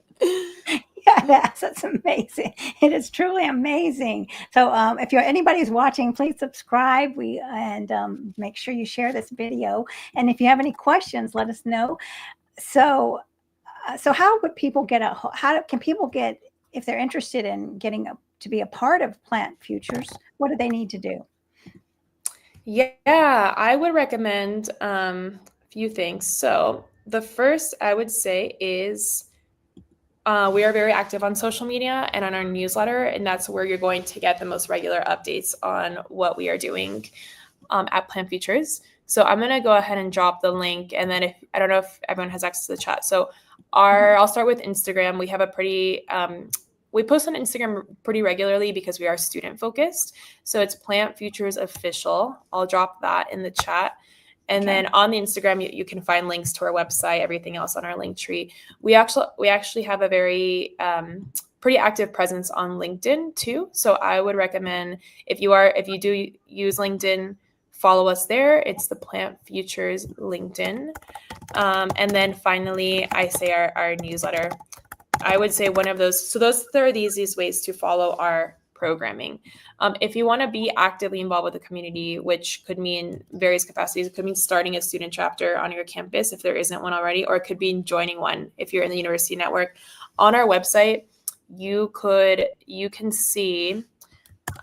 That's amazing. It is truly amazing. So if anybody's watching, please subscribe. Make sure you share this video. And if you have any questions, let us know. So how would people how can people get, if they're interested in getting to be a part of Plant Futures, what do they need to do? Yeah, I would recommend a few things. So the first I would say is we are very active on social media and on our newsletter, and that's where you're going to get the most regular updates on what we are doing at Plant Futures. So I'm going to go ahead and drop the link, and then I don't know if everyone has access to the chat. So I'll start with Instagram. We have a pretty we post on Instagram pretty regularly because we are student focused. So it's Plant Futures Official. I'll drop that in the chat. And then on the Instagram, you can find links to our website, everything else on our link tree. We actually have a very pretty active presence on LinkedIn too. So I would recommend if you do use LinkedIn, follow us there. It's the Plant Futures LinkedIn. And then finally, I say our newsletter. I would say one of those. So those are the easiest ways to follow our programming. If you want to be actively involved with the community, which could mean various capacities, it could mean starting a student chapter on your campus if there isn't one already, or it could be joining one if you're in the university network. On our website, you can see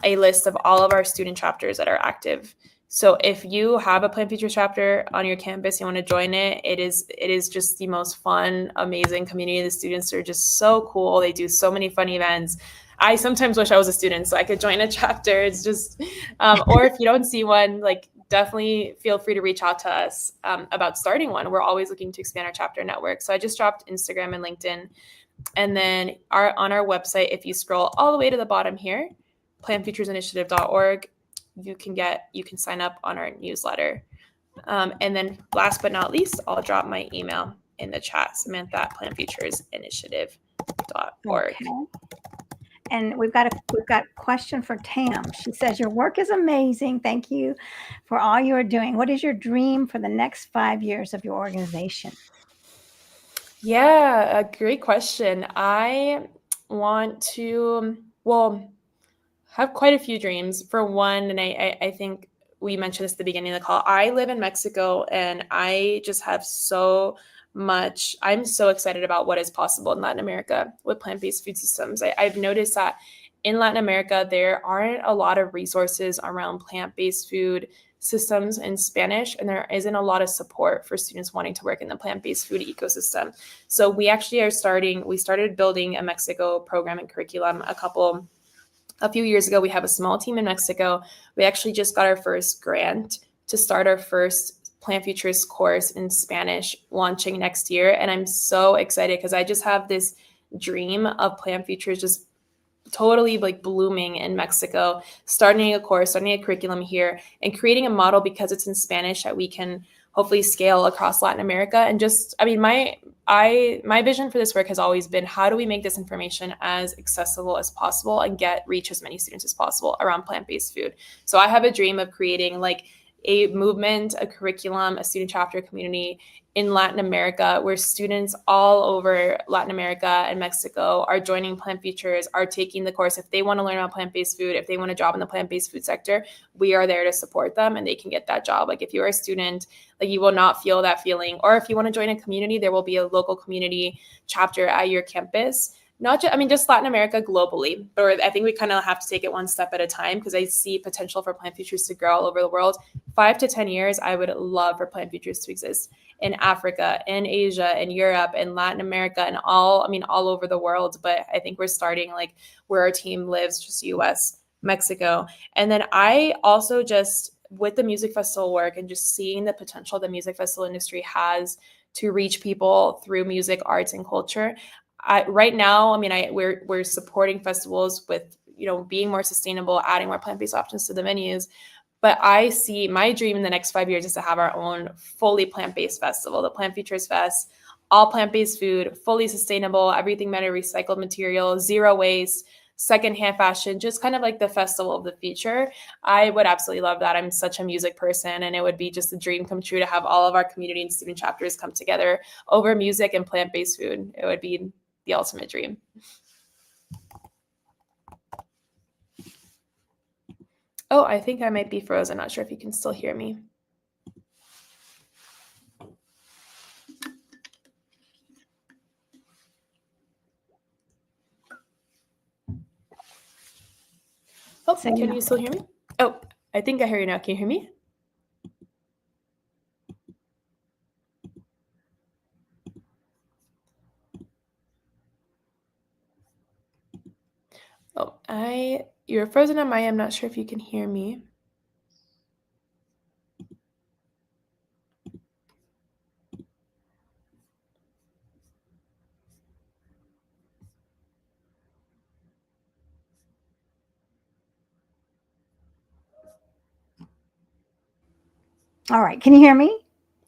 a list of all of our student chapters that are active. So if you have a Plant Futures chapter on your campus, you want to join it, it is just the most fun, amazing community. The students are just so cool. They do so many fun events. I sometimes wish I was a student so I could join a chapter. It's just, or if you don't see one, like definitely feel free to reach out to us about starting one. We're always looking to expand our chapter network. So I just dropped Instagram and LinkedIn. And then on our website, if you scroll all the way to the bottom here, plantfuturesinitiative.org, you can sign up on our newsletter. And then last but not least, I'll drop my email in the chat, Samantha at plantfuturesinitiative.org. Okay. And we've got a question for Tam. She says, your work is amazing. Thank you for all you are doing. What is your dream for the next 5 years of your organization? Yeah, a great question. I want to, have quite a few dreams. For one, and I think we mentioned this at the beginning of the call, I live in Mexico, and I just have I'm so excited about what is possible in Latin America with plant-based food systems. I've noticed that in Latin America, there aren't a lot of resources around plant-based food systems in Spanish, and there isn't a lot of support for students wanting to work in the plant-based food ecosystem. So we actually started building a Mexico program and curriculum a few years ago. We have a small team in Mexico. We actually just got our first grant to start our first Plant Futures course in Spanish launching next year. And I'm so excited because I just have this dream of Plant Futures just totally like blooming in Mexico, starting a course, starting a curriculum here, and creating a model because it's in Spanish that we can hopefully scale across Latin America. And just, I mean, my vision for this work has always been, how do we make this information as accessible as possible and reach as many students as possible around plant-based food? So I have a dream of creating like a movement, a curriculum, a student chapter community in Latin America where students all over Latin America and Mexico are joining Plant Futures, are taking the course. If they want to learn about plant-based food, if they want a job in the plant-based food sector, we are there to support them and they can get that job. Like if you're a student, like you will not feel that feeling. Or if you want to join a community, there will be a local community chapter at your campus. Just Latin America globally, but I think we kind of have to take it one step at a time because I see potential for Plant Futures to grow all over the world. 5 to 10 years, I would love for Plant Futures to exist in Africa, in Asia, in Europe, in Latin America, and all over the world. But I think we're starting like where our team lives, just US, Mexico. And then I also just, with the music festival work and just seeing the potential the music festival industry has to reach people through music, arts, and culture. Right now, we're supporting festivals with, being more sustainable, adding more plant-based options to the menus. But I see my dream in the next 5 years is to have our own fully plant-based festival, the Plant Futures Fest, all plant-based food, fully sustainable, everything made of recycled material, zero waste, secondhand fashion, just kind of like the festival of the future. I would absolutely love that. I'm such a music person, and it would be just a dream come true to have all of our community and student chapters come together over music and plant-based food. It would be the ultimate dream. Oh, I think I might be frozen. Not sure if you can still hear me. Oh, So, can you still hear me? Oh, I think I hear you now. Can you hear me? Oh, you're frozen on my end. I'm not sure if you can hear me. all right. Can you hear me?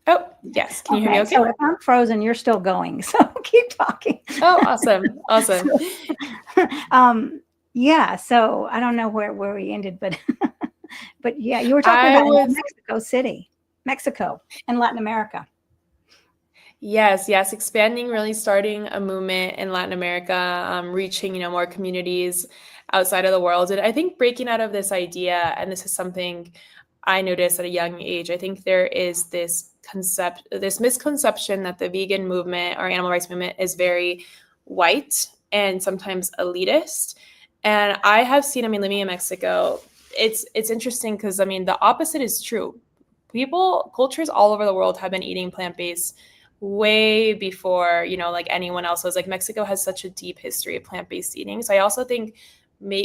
Oh, yes. Can you hear me okay? So if I'm frozen, you're still going. So keep talking. Oh, awesome. Awesome. Yeah. So I don't know where we ended, but but yeah, you were talking about Mexico City, Mexico, and Latin America. Yes, expanding, really starting a movement in Latin America, reaching, more communities outside of the world. And I think breaking out of this idea, and this is something I noticed at a young age, I think there is this misconception that the vegan movement or animal rights movement is very white and sometimes elitist. And I have seen, living in Mexico, it's interesting because, the opposite is true. Cultures all over the world have been eating plant-based way before, like anyone else was. Like Mexico has such a deep history of plant-based eating. So I also think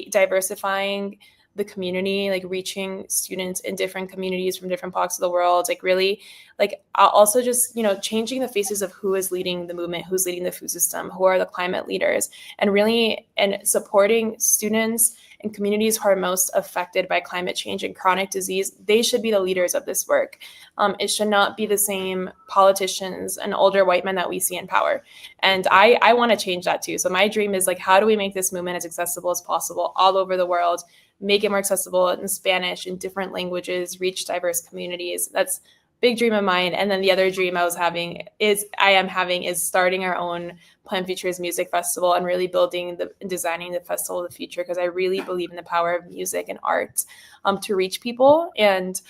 diversifying the community, like reaching students in different communities from different parts of the world, like really, like also just, changing the faces of who is leading the movement, who's leading the food system, who are the climate leaders, and supporting students and communities who are most affected by climate change and chronic disease. They should be the leaders of this work. It should not be the same politicians and older white men that we see in power. And I want to change that too. So my dream is like, how do we make this movement as accessible as possible all over the world, make it more accessible in Spanish, in different languages, reach diverse communities? That's a big dream of mine. And then the other dream I am having is starting our own Plant Futures Music Festival and really building and designing the festival of the future, because I really believe in the power of music and art to reach people and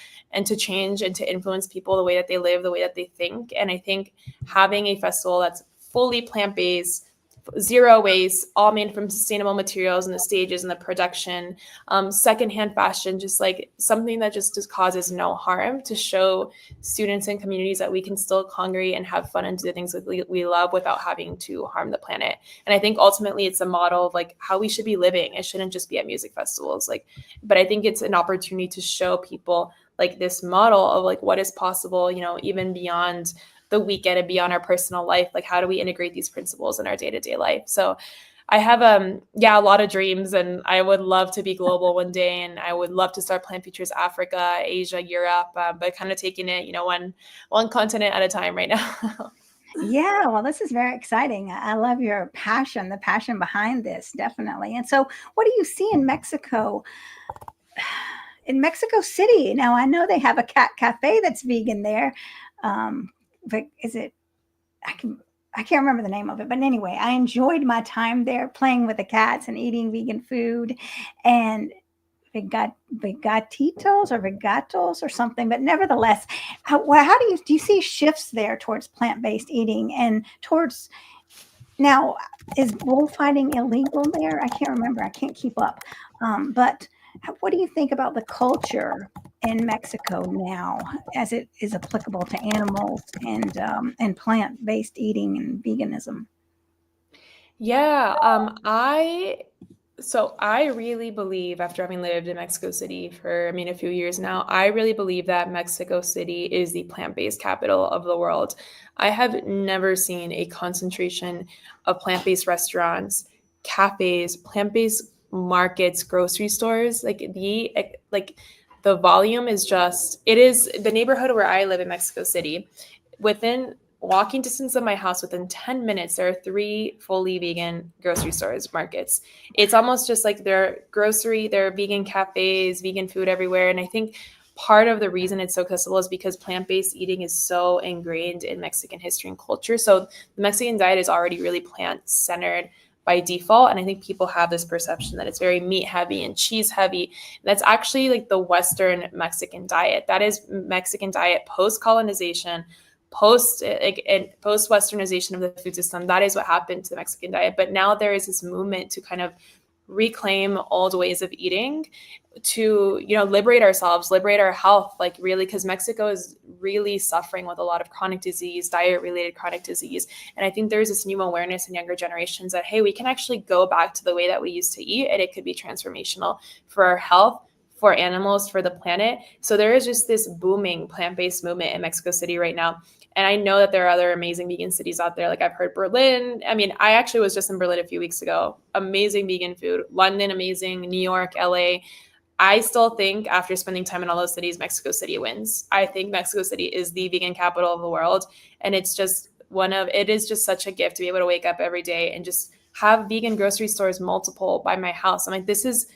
to change and to influence people the way that they live, the way that they think. And I think having a festival that's fully plant-based, zero waste, all made from sustainable materials, and the stages and the production, secondhand fashion, just like something that just causes no harm, to show students and communities that we can still congregate and have fun and do the things that we love without having to harm the planet. And I think ultimately it's a model of like how we should be living. It shouldn't just be at music festivals, but I think it's an opportunity to show people like this model of like what is possible, even beyond the weekend and beyond our personal life. Like, how do we integrate these principles in our day-to-day life? So I have a lot of dreams, and I would love to be global one day, and I would love to start Plant Futures Africa, Asia, Europe, but kind of taking it, one continent at a time right now. Yeah, well, this is very exciting. I love your passion, the passion behind this, definitely. And so what do you see in Mexico? In Mexico City? Now, I know they have a cat cafe that's vegan there. But is it, I can't remember the name of it, but anyway, I enjoyed my time there playing with the cats and eating vegan food and vegatitos or vegatos or something. But nevertheless, how do you see shifts there towards plant-based eating and towards, now, is bullfighting illegal there? I can't remember. I can't keep up. But what do you think about the culture in Mexico now, as it is applicable to animals and plant-based eating and veganism? Yeah, I really believe, after having lived in Mexico City for, a few years now, I really believe that Mexico City is the plant-based capital of the world. I have never seen a concentration of plant-based restaurants, cafes, plant-based markets, grocery stores. The volume is it is the neighborhood where I live in Mexico City. Within walking distance of my house, within 10 minutes, there are 3 fully vegan grocery stores, markets. It's almost just like there are vegan cafes, vegan food everywhere. And I think part of the reason it's so accessible is because plant-based eating is so ingrained in Mexican history and culture. So the Mexican diet is already really plant-centered, by default. And I think people have this perception that it's very meat heavy and cheese heavy. That's actually like the Western Mexican diet. That is Mexican diet post-colonization, post-Westernization of the food system. That is what happened to the Mexican diet. But now there is this movement to kind of reclaim old ways of eating, to, you know, liberate ourselves, liberate our health, like really, because Mexico is really suffering with a lot of chronic disease, diet related chronic disease. And I think there's this new awareness in younger generations that, hey, we can actually go back to the way that we used to eat, and it could be transformational for our health, for animals, for the planet. So there is just this booming plant-based movement in Mexico City right now. And I know that there are other amazing vegan cities out there. Like I've heard Berlin. I mean, I actually was just in Berlin a few weeks ago. Amazing vegan food. London, amazing. New York, LA. I still think after spending time in all those cities, Mexico City wins. I think Mexico City is the vegan capital of the world. And it's just it is just such a gift to be able to wake up every day and just have vegan grocery stores multiple by my house. I'm like, this is,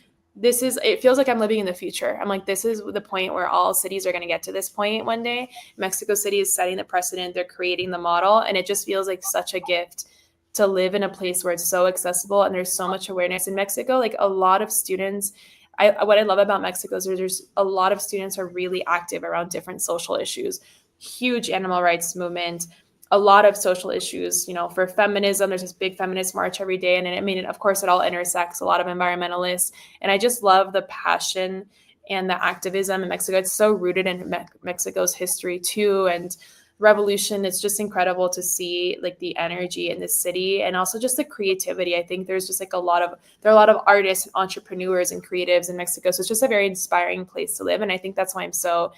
it feels like I'm living in the future. I'm like, this is the point where all cities are going to get to this point one day. Mexico City is setting the precedent. They're creating the model. And it just feels like such a gift to live in a place where it's so accessible and there's so much awareness. In Mexico, like a lot of students, what I love about Mexico is there's a lot of students are really active around different social issues, huge animal rights movement, a lot of social issues, you know, for feminism. There's this big feminist march every day. And I mean, of course, it all intersects, a lot of environmentalists. And I just love the passion and the activism in Mexico. It's so rooted in Mexico's history too. And revolution, it's just incredible to see like the energy in this city and also just the creativity. I think there's just like there are a lot of artists and entrepreneurs and creatives in Mexico. So it's just a very inspiring place to live. And I think that's why I'm so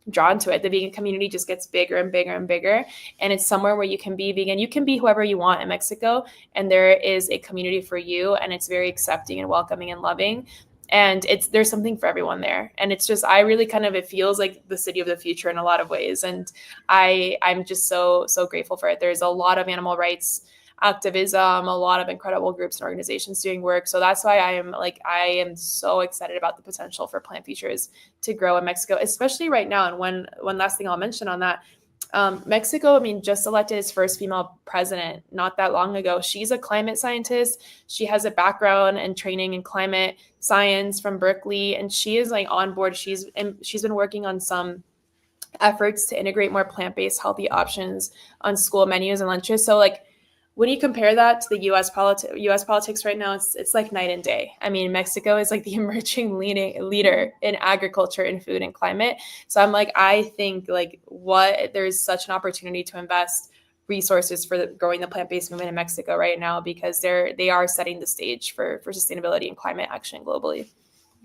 drawn to it. The vegan community just gets bigger and bigger and bigger. And it's somewhere where you can be vegan. You can be whoever you want in Mexico. And there is a community for you. And it's very accepting and welcoming and loving. And there's something for everyone there. And it's just, it feels like the city of the future in a lot of ways. And I'm just so grateful for it. There's a lot of animal rights activism, a lot of incredible groups and organizations doing work. So that's why I am so excited about the potential for plant futures to grow in Mexico, especially right now. And one last thing I'll mention on that, Mexico, I mean, just elected its first female president not that long ago. She's a climate scientist. She has a background and training in climate science from Berkeley, and she is like on board. She's been working on some efforts to integrate more plant-based healthy options on school menus and lunches. So like when you compare that to the U.S. politics right now, it's like night and day. I mean, Mexico is like the emerging leader in agriculture and food and climate. So I'm like, I think like there's such an opportunity to invest resources for growing the plant-based movement in Mexico right now, because they are setting the stage for sustainability and climate action globally.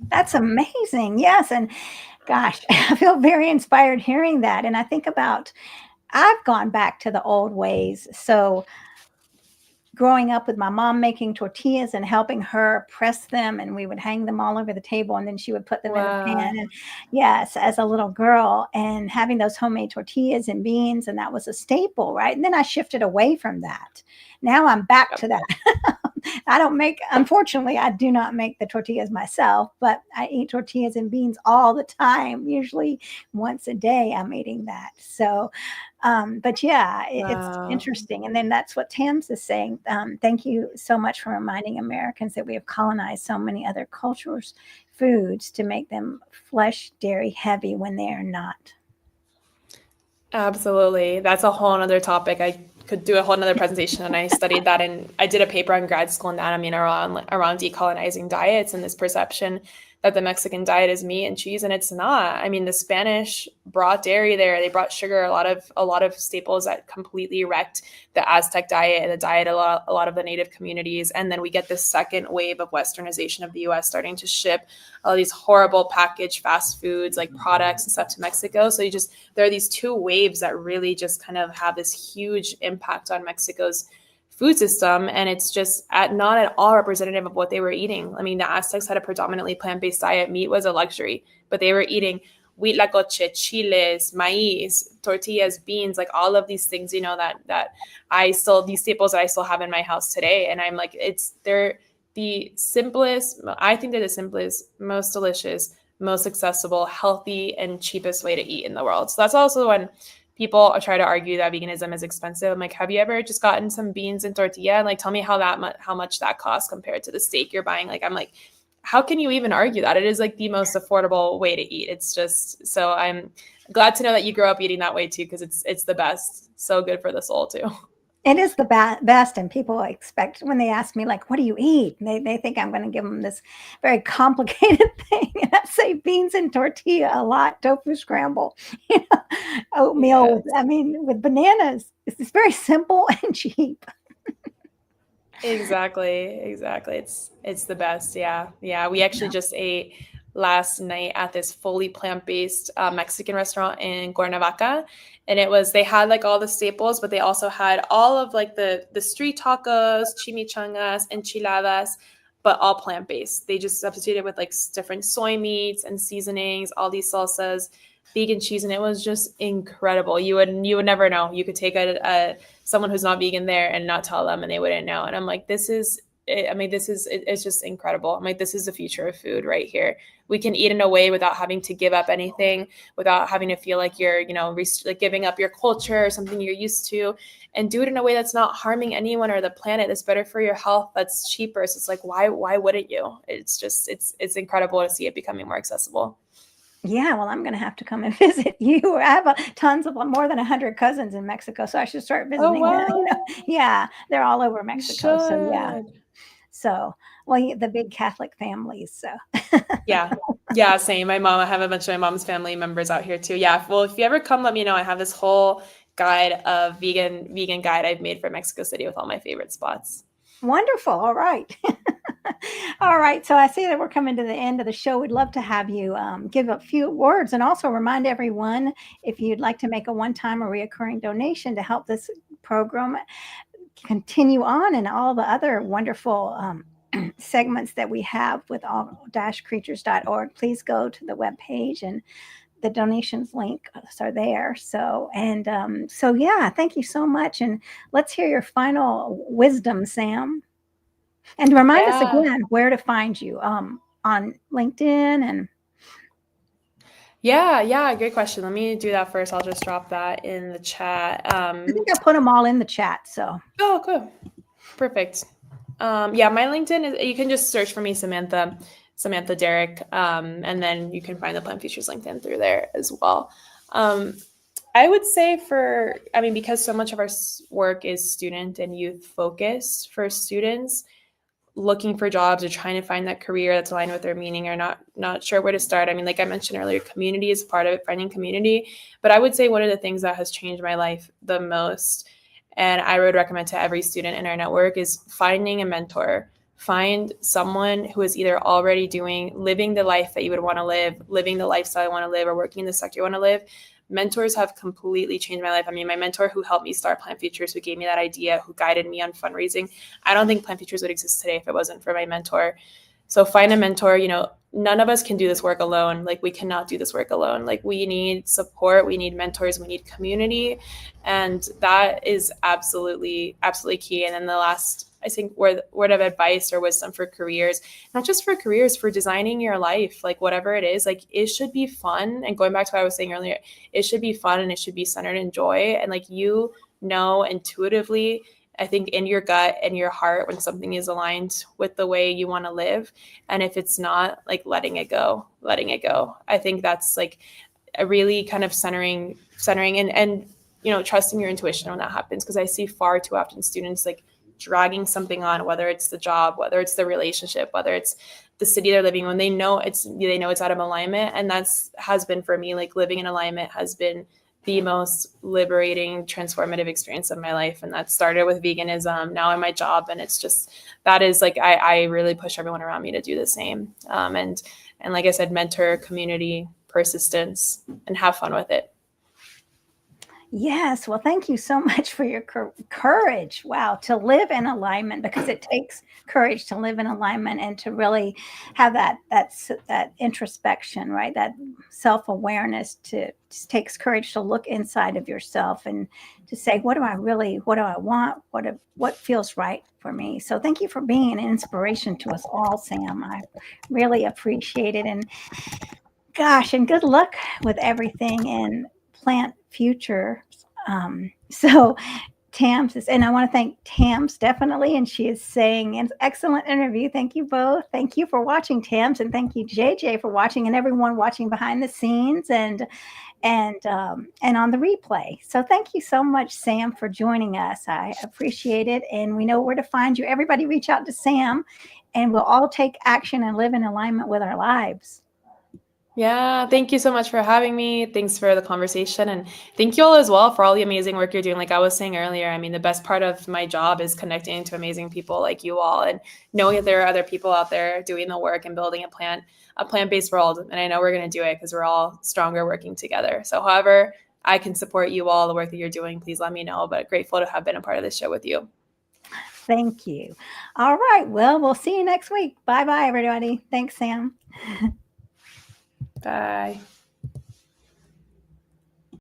That's amazing. Yes. And gosh, I feel very inspired hearing that. And I think I've gone back to the old ways. So growing up with my mom making tortillas and helping her press them, and we would hang them all over the table, and then she would put them in a pan. And yes, as a little girl, and having those homemade tortillas and beans, and that was a staple, right? And then I shifted away from that. Now I'm back to that. Unfortunately, I do not make the tortillas myself, but I eat tortillas and beans all the time. Usually once a day I'm eating that. So, but yeah, it's interesting. And then that's what Tams is saying. Thank you so much for reminding Americans that we have colonized so many other cultures' foods to make them flesh, dairy heavy when they are not. Absolutely. That's a whole nother topic. I could do a whole nother presentation, and I studied that, and I did a paper on grad school in that. I mean, around decolonizing diets and this perception that the Mexican diet is meat and cheese, and it's not. I mean, the Spanish brought dairy there. They brought sugar, a lot of staples that completely wrecked the Aztec diet and the diet a lot of the native communities. And then we get this second wave of westernization of the U.S. starting to ship all these horrible packaged fast foods like products and stuff to Mexico. So there are these two waves that really just kind of have this huge impact on Mexico's food system, and it's just not at all representative of what they were eating. I mean, the Aztecs had a predominantly plant-based diet. Meat was a luxury, but they were eating huitlacoche, chiles, maíz, tortillas, beans, like all of these things, you know, these staples that I still have in my house today. And I'm like, they're the simplest, I think they're the simplest, most delicious, most accessible, healthy, and cheapest way to eat in the world. So that's also when people try to argue that veganism is expensive. I'm like, have you ever just gotten some beans and tortilla and like tell me how much that costs compared to the steak you're buying? Like, I'm like, how can you even argue that? It is like the most affordable way to eat. It's just, so I'm glad to know that you grew up eating that way too, because it's the best. So good for the soul too. It is the best, and people expect when they ask me, like, what do you eat? They think I'm going to give them this very complicated thing, and I say beans and tortilla a lot, tofu scramble, oatmeal. Yes. With bananas. It's very simple and cheap. Exactly. It's the best. Yeah. We actually just ate last night at this fully plant-based Mexican restaurant in Cuernavaca, and they had like all the staples, but they also had all of like the street tacos, chimichangas, enchiladas, but all plant-based. They just substituted with like different soy meats and seasonings, all these salsas, vegan cheese, and it was just incredible. You would never know. You could take someone who's not vegan there and not tell them, and they wouldn't know. And I'm like, it's just incredible. I'm like, this is the future of food right here. We can eat in a way without having to give up anything, without having to feel like you're, like giving up your culture or something you're used to, and do it in a way that's not harming anyone or the planet. That's better for your health. That's cheaper. So it's like, why wouldn't you? It's just, it's incredible to see it becoming more accessible. Yeah, well, I'm going to have to come and visit you. I have tons of more than 100 cousins in Mexico, so I should start visiting them. Yeah, they're all over Mexico. So yeah. So, well, the big Catholic families. So yeah, same. I have a bunch of my mom's family members out here too. Yeah, well, if you ever come, let me know. I have this whole guide of vegan guide I've made for Mexico City with all my favorite spots. Wonderful. All right. All right. So I see that we're coming to the end of the show. We'd love to have you give a few words, and also remind everyone, if you'd like to make a one-time or reoccurring donation to help this program continue on, and all the other wonderful segments that we have with all-creatures.org, please go to the webpage, and the donations links are there. So yeah, thank you so much. And let's hear your final wisdom, Sam. And remind us again where to find you on LinkedIn and. Yeah, great question. Let me do that first. I'll just drop that in the chat. I think I put them all in the chat. So. Oh, cool. Perfect. My LinkedIn is, you can just search for me, Samantha Derrick, and then you can find the Plant Futures LinkedIn through there as well. I would say because so much of our work is student and youth focused, for students looking for jobs or trying to find that career that's aligned with their meaning, or not sure where to start. Like I mentioned earlier, community is part of it, finding community. But I would say one of the things that has changed my life the most, and I would recommend to every student in our network, is finding a mentor. Find someone who is either already living the life that you would want to live, living the lifestyle you want to live, or working in the sector you want to live. Mentors have completely changed my life. My mentor who helped me start Plant Futures, who gave me that idea, who guided me on fundraising. I don't think Plant Futures would exist today if it wasn't for my mentor. So find a mentor. None of us can do this work alone. Like, we cannot do this work alone. Like, we need support. We need mentors. We need community. And that is absolutely, absolutely key. And then the last, I think, word of advice or wisdom for careers, not just for careers, for designing your life, like whatever it is, like it should be fun. And going back to what I was saying earlier, it should be fun and it should be centered in joy. And like, intuitively, I think in your gut and your heart, when something is aligned with the way you want to live. And if it's not, like letting it go. I think that's like a really kind of centering and trusting your intuition when that happens. Because I see far too often students like dragging something on, whether it's the job, whether it's the relationship, whether it's the city they're living in, when they know it's out of alignment. And has been for me, like living in alignment has been the most liberating, transformative experience of my life. And that started with veganism, now in my job. And it's just, that is like, I really push everyone around me to do the same. And like I said, mentor, community, persistence, and have fun with it. Yes. Well, thank you so much for your courage. Wow. To live in alignment, because it takes courage to live in alignment and to really have that introspection, right? That self-awareness. Just takes courage to look inside of yourself and to say, what do I want? What feels right for me? So thank you for being an inspiration to us all, Sam. I really appreciate it. And gosh, and good luck with everything. And plant future. So Tams is, and I want to thank Tams definitely, and she is saying an excellent interview. Thank you both. Thank you for watching, Tams, and thank you JJ for watching, and everyone watching behind the scenes and on the replay. So thank you so much, Sam, for joining us. I appreciate it, and we know where to find you. Everybody, reach out to Sam, and we'll all take action and live in alignment with our lives. Yeah, thank you so much for having me. Thanks for the conversation. And thank you all as well for all the amazing work you're doing. Like I was saying earlier, I mean, the best part of my job is connecting to amazing people like you all and knowing that there are other people out there doing the work and building a plant-based world. And I know we're going to do it because we're all stronger working together. So however I can support you all, the work that you're doing, please let me know. But grateful to have been a part of this show with you. Thank you. All right. Well, we'll see you next week. Bye-bye, everybody. Thanks, Sam. Bye.